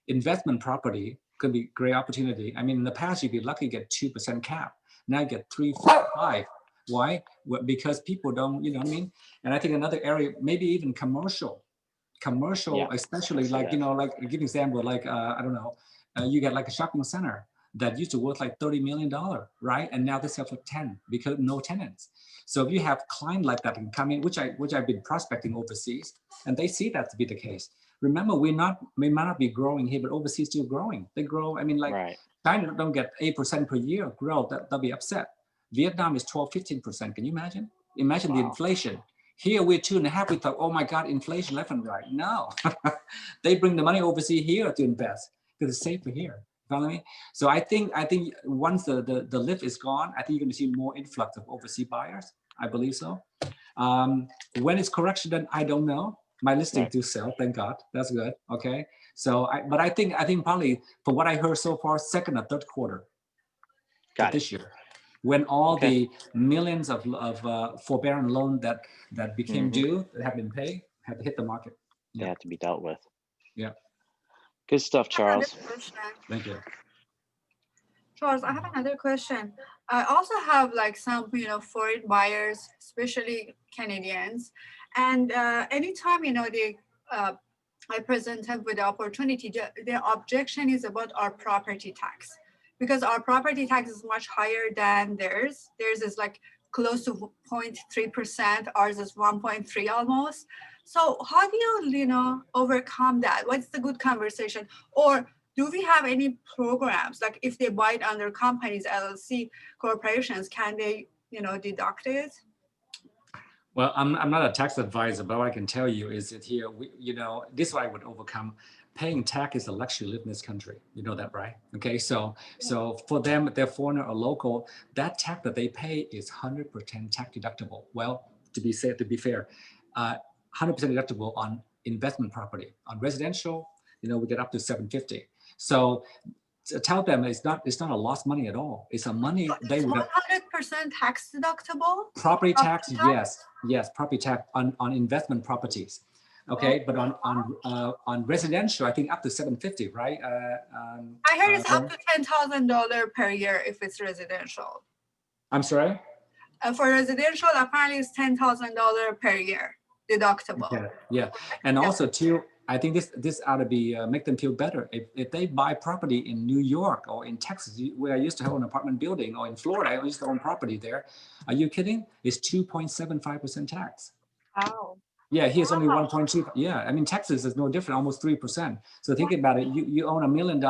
Investment property could be great opportunity. I mean, in the past, you'd be lucky to get 2% cap. Now you get 3, 4, 5. Why? Well, because people don't, you know what I mean? And I think another area, maybe even commercial, especially like, like give an example, like, I don't know, you get like a shopping center that used to worth like $30 million, right? And now they sell for 10 because no tenants. So if you have clients like that can come in, which I've been prospecting overseas, and they see that to be the case. Remember, we might not be growing here, but overseas still growing. They grow. I mean, like China don't get 8% per year growth. They'll be upset. Vietnam is 12, 15%. Can you imagine? Imagine the inflation. Here we're 2.5. We thought, oh my God, inflation left and right. No, they bring the money overseas here to invest because it's safer here. Follow me? So I think once the lift is gone, I think you're going to see more influx of overseas buyers. I believe so. When it's correction, then I don't know. My listing do sell, thank God. That's good. Okay. So, but I think probably from what I heard so far, second or third quarter of this year, when all the millions of forbearance loan that became due, that have been paid, have to hit the market.
They have to be dealt with.
Yeah.
Good stuff, Charles.
Thank you.
Charles, I have another question. I also have like some, foreign buyers, especially Canadians. And anytime, I present them with the opportunity, their objection is about our property tax. Because our property tax is much higher than theirs. Theirs is like close to 0.3%, ours is 1.3 almost. So how do you, overcome that? What's the good conversation? Or do we have any programs, like if they buy it under companies, LLC, corporations, can they, deduct it?
Well, I'm not a tax advisor, but what I can tell you is that here, this is what I would overcome. Paying tax is a luxury live in this country. You know that, right? Okay, so for them, if they're foreigner or local, that tax that they pay is 100% tax deductible. Well, to be fair, 100% deductible on investment property. On residential, we get up to 750. So to tell them it's not a lost money at all. It's a money
So
they
it's
would
100% tax deductible?
property tax, yes, property tax on investment properties. Okay, but on residential, I think up to 750, right?
I heard it's up to $10,000 per year if it's residential.
I'm sorry?
For residential, apparently it's $10,000 per year deductible.
Yeah. And also too, I think this ought to be make them feel better. If they buy property in New York or in Texas, where I used to have an apartment building, or in Florida, I used to own property there. Are you kidding? It's 2.75% tax.
Oh.
Yeah, here's only 1.2. Yeah, I mean, Texas is no different, almost 3%. So think about it. You own $1 million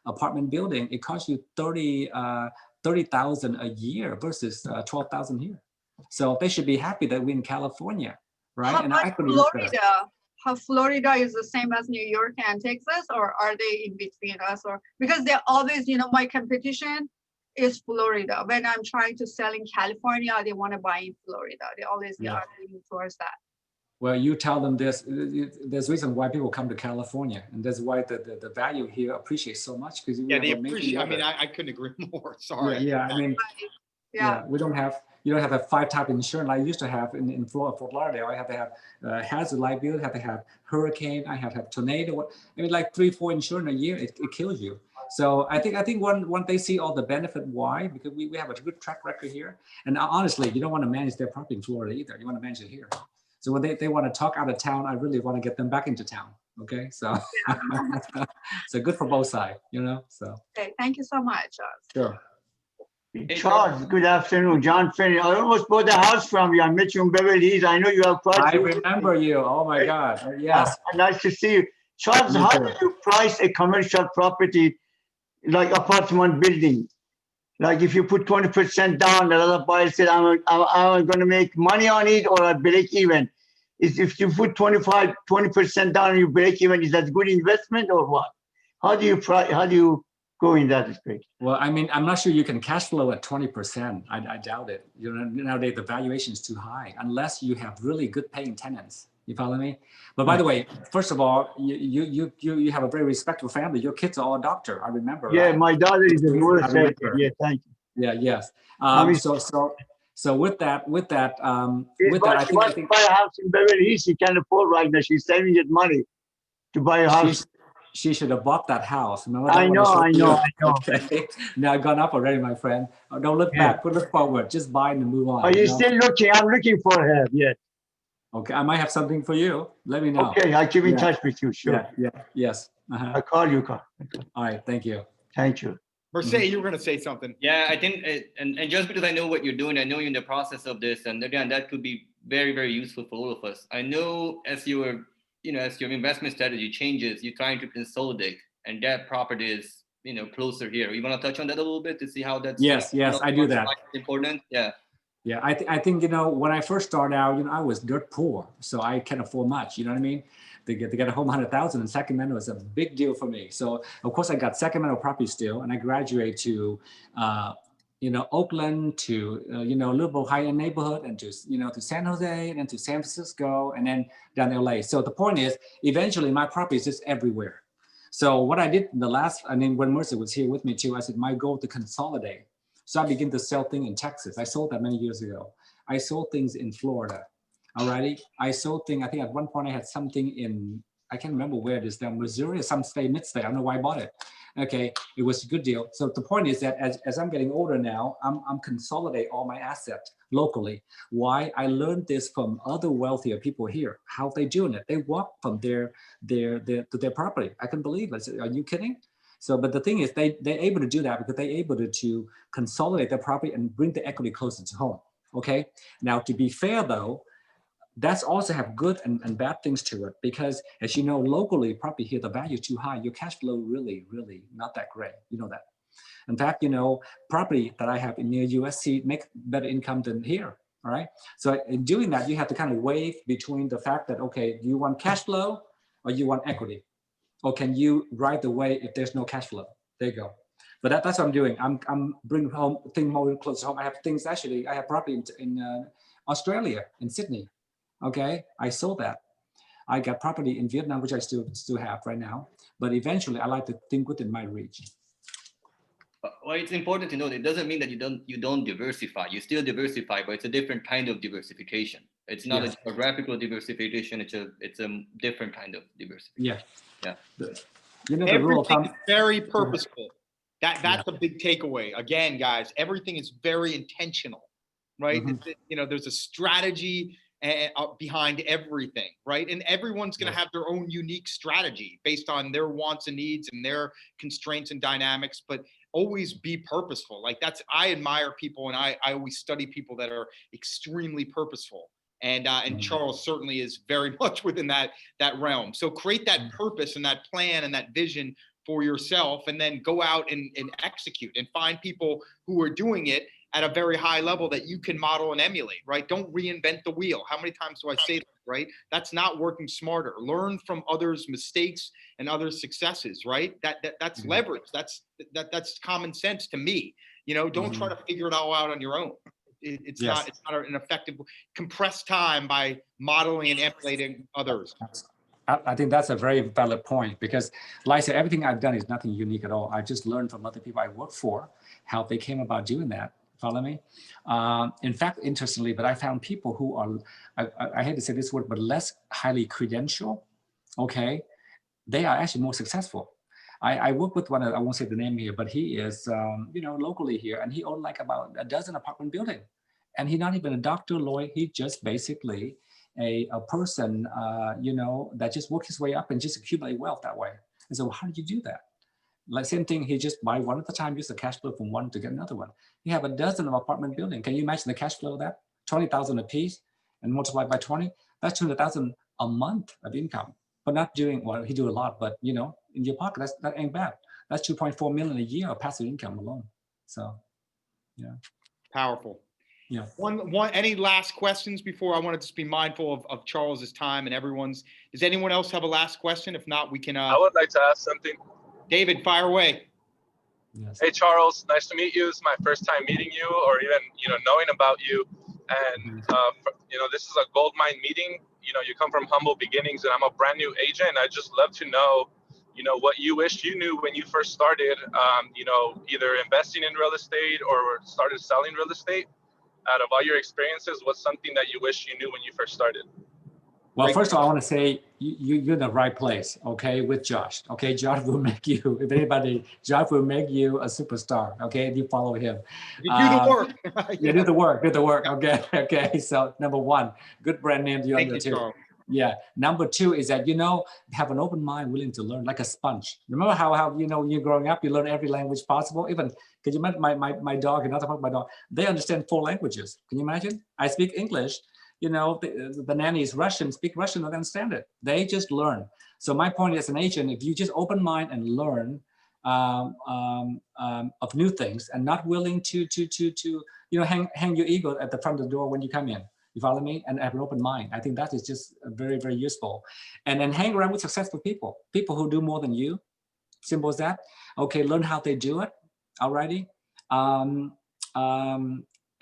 apartment building. It costs you $30,000 a year versus 12,000 here. So they should be happy that we're in California, right?
How
and
about Florida? How Florida is the same as New York and Texas, or are they in between us? Or because they're always, my competition is Florida. When I'm trying to sell in California, they want to buy in Florida. They always are leaning towards that.
Well, you tell them this. There's a reason why people come to California, and that's why the value here appreciates so much, because
they appreciate. I mean, I couldn't agree more. Sorry.
Yeah. I mean, we don't have. You don't have a 5-type insurance like I used to have in Fort Lauderdale. I have to have hazard liability. I have to have hurricane. I have to have tornado. I mean, like 3-4 insurance a year, it kills you. So I think when they see all the benefit, why? Because we have a good track record here. And honestly, you don't want to manage their property in Florida either. You want to manage it here. So when they want to talk out of town, I really want to get them back into town. Okay, so so good for both sides, So.
Okay, thank you so much.
Sure.
Charles, good afternoon. John Finney. I almost bought a house from you. I met you in Beverly Hills. I know you have quite.
I remember you. Oh my God. Yes.
Nice to see you. Charles, how do you price a commercial property like apartment building? Like if you put 20% down, another buyer said, I'm going to make money on it, or I break even. If you put 20% down and you break even, is that good investment or what? How do you go in that respect?
Well, I mean, I'm not sure you can cash flow at 20%. I doubt it. Nowadays the valuation is too high unless you have really good paying tenants. You follow me? But by the way, first of all, you have a very respectable family. Your kids are all doctor. I remember.
Yeah,
right?
my daughter is a nurse. Yeah, thank you.
Yeah. Yes. So with that, I think
buy a house in Beverly Hills. She can't afford right now. She's saving it money to buy a house.
She should have bought that house. Remember
I know.
Okay. Now gone up already, my friend. Don't look back. Look forward. Just buy and move on.
Are you still looking? I'm looking for her. Yeah.
Okay, I might have something for you. Let me know.
Okay, I'll keep in touch with you. Sure.
Yes.
I'll call you.
All right. Thank you.
Thank you.
Mercedes, you were going to say something.
Yeah, I think, and just because I know what you're doing, I know you're in the process of this, and again, that could be very, very useful for all of us. I know as your investment strategy changes, you're trying to consolidate, and that property is, closer here. You want to touch on that a little bit to see how that's
yes, I do that.
Important.
Yeah, I think when I first started out, I was dirt poor, so I can't afford much. You know what I mean? To get a home 100,000 in Sacramento is a big deal for me. So of course I got Sacramento property still, and I graduated to, Oakland, to a little high-end neighborhood, and to San Jose, and then to San Francisco, and then down to LA. So the point is, eventually my property is just everywhere. So what I did when Mercer was here with me too, I said my goal to consolidate. So I began to sell things in Texas. I sold that many years ago. I sold things in Florida. Alrighty. I sold things, I think at one point I had something in, I can't remember where it is now, Missouri or some state, mid-state. I don't know why I bought it. Okay, it was a good deal. So the point is that as I'm getting older now, I'm consolidating all my assets locally. Why? I learned this from other wealthier people here, how they doing it. They walk from to their property. I couldn't believe it. I said, are you kidding? So, but the thing is, they're able to do that because they're able to consolidate their property and bring the equity closer to home. Okay. Now, to be fair though, that's also have good and bad things to it, because as you know, locally, property here, the value is too high. Your cash flow really, really not that great. You know that. In fact, you know, property that I have in near USC make better income than here. All right. So in doing that, you have to kind of weigh between the fact that, okay, do you want cash flow or you want equity? Or can you ride the wave if there's no cash flow? There you go. But that's what I'm doing. I'm bringing home things more close to home. I have things actually. I have property in Australia, in Sydney. Okay, I sold that. I got property in Vietnam, which I still have right now. But eventually, I like to think within my reach.
Well, it's important to note it doesn't mean that you don't diversify. You still diversify, but it's a different kind of diversification. It's not a geographical diversification. It's a different kind of diversification.
Yeah.
Yeah.
You know, the rule of
Everything
thumb.
is very purposeful. That's a big takeaway. Again, guys, everything is very intentional, right? You know, there's a strategy behind everything, right? And everyone's going to have their own unique strategy based on their wants and needs and their constraints and dynamics, but always be purposeful. Like I admire people, and I always study people that are extremely purposeful. And Charles certainly is very much within that realm. So create that purpose and that plan and that vision for yourself, and then go out and execute and find people who are doing it at a very high level that you can model and emulate, right? Don't reinvent the wheel. How many times do I say that, right? That's not working smarter. Learn from others' mistakes and others' successes, right? That's leverage. That's common sense to me. You know, don't try to figure it all out on your own. It's not an effective compressed time by modeling and emulating others.
I think that's a very valid point, because like I said, everything I've done is nothing unique at all. I just learned from other people I work for, how they came about doing that. Follow me? In fact, interestingly, but I found people who are, I hate to say this word, but less highly credentialed, okay? They are actually more successful. I work with one, I won't say the name here, but he is, you know, locally here, and he owned like about a dozen apartment buildings. And he's not even a doctor, lawyer, he just basically a person, you know, that just worked his way up and just accumulate wealth that way. And so how did you do that? Like same thing, he just buy one at a time, use the cash flow from one to get another one. You have a dozen of apartment building. Can you imagine the cash flow of that? 20,000 a piece and multiplied by 20, that's 200,000 a month of income. But not doing, well, he do a lot, but you know, in your pocket, that ain't bad. That's 2.4 million a year of passive income alone. So, yeah.
Powerful.
Yeah.
Any last questions before I want to just be mindful of Charles's time and everyone's? Does anyone else have a last question? If not, we can.
I would like to ask something.
David, fire away.
Yes.
Hey, Charles, nice to meet you. It's my first time meeting you, or even, you know, knowing about you. And, you know, this is a gold mine meeting. You know, you come from humble beginnings, and I'm a brand new agent. I'd just love to know, you know, what you wished you knew when you first started, you know, either investing in real estate or started selling real estate. Out of all your experiences, what's something that you wish you knew when you first started?
Well, first of all, I want to say you're in the right place, okay, with Josh. Okay, Josh will make you, if anybody, Josh will make you a superstar, okay, if you follow him.
You do the work.
Yeah, do the work, okay, okay. So number one, good brand name to you.
Thank you, Charles.
Yeah. Number two is that, you know, have an open mind, willing to learn, like a sponge. Remember how you know, you're growing up, you learn every language possible. Even, can you imagine my dog, another part of my dog, they understand 4 languages. Can you imagine? I speak English. You know, the nanny is Russian, speak Russian, don't understand it. They just learn. So my point as an agent, if you just open mind and learn of new things and not willing to you know, hang your ego at the front of the door when you come in. You follow me? And have an open mind. I think that is just very, very useful. And then hang around with successful people, people who do more than you. Simple as that. Okay, learn how they do it. Alrighty.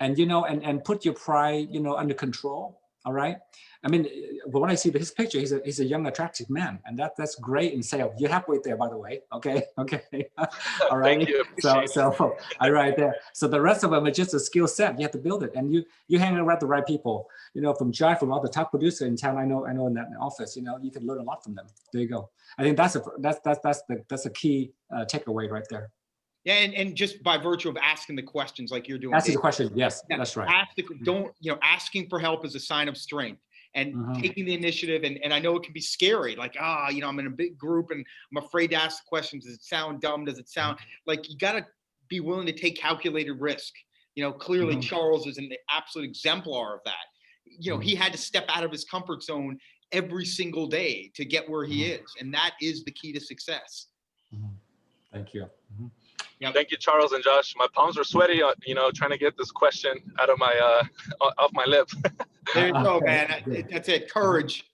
And you know, and put your pride, you know, under control. All right. I mean, but when I see his picture, he's a young, attractive man, and that's great in sales. You're halfway there, by the way. Okay. Okay. All right.
Thank you.
So all right there. So the rest of them are just a skill set. You have to build it, and you hang around the right people. You know, from Jai, from all the top producers in town. I know in that office. You know, you can learn a lot from them. There you go. I think that's a key takeaway right there.
Yeah, and just by virtue of asking the questions like you're doing.
Asking the question, yes,
yeah,
that's right.
Asking for help is a sign of strength, and taking the initiative. And I know it can be scary, like, you know, I'm in a big group and I'm afraid to ask the questions. Does it sound dumb? Does it sound like you got to be willing to take calculated risk? Clearly Charles is an absolute exemplar of that. He had to step out of his comfort zone every single day to get where he is. And that is the key to success.
Thank you.
Yep.
Thank you, Charles and Josh. My palms are sweaty, trying to get this question out of my off my lip.
There you go, man. That's it. Courage.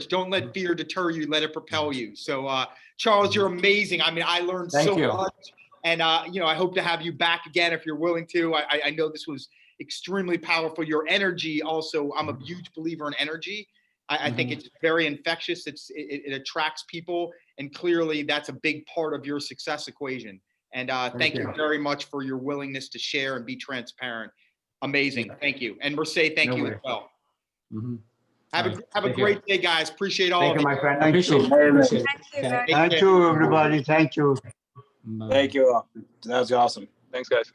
Don't let fear deter you. Let it propel you. So, Charles, you're amazing. I mean, I learned so much. And, I hope to have you back again if you're willing to. I know this was extremely powerful. Your energy also, I'm a huge believer in energy. I think it's very infectious. It attracts people. And clearly that's a big part of your success equation. And thank you very much for your willingness to share and be transparent. Amazing. Thank you. And Mercedes, thank you as well. Have a great day, guys. Appreciate all of you.
Thank you, my friend.
Appreciate it.
Thank you, everybody. Thank you.
Thank you. That was awesome.
Thanks, guys.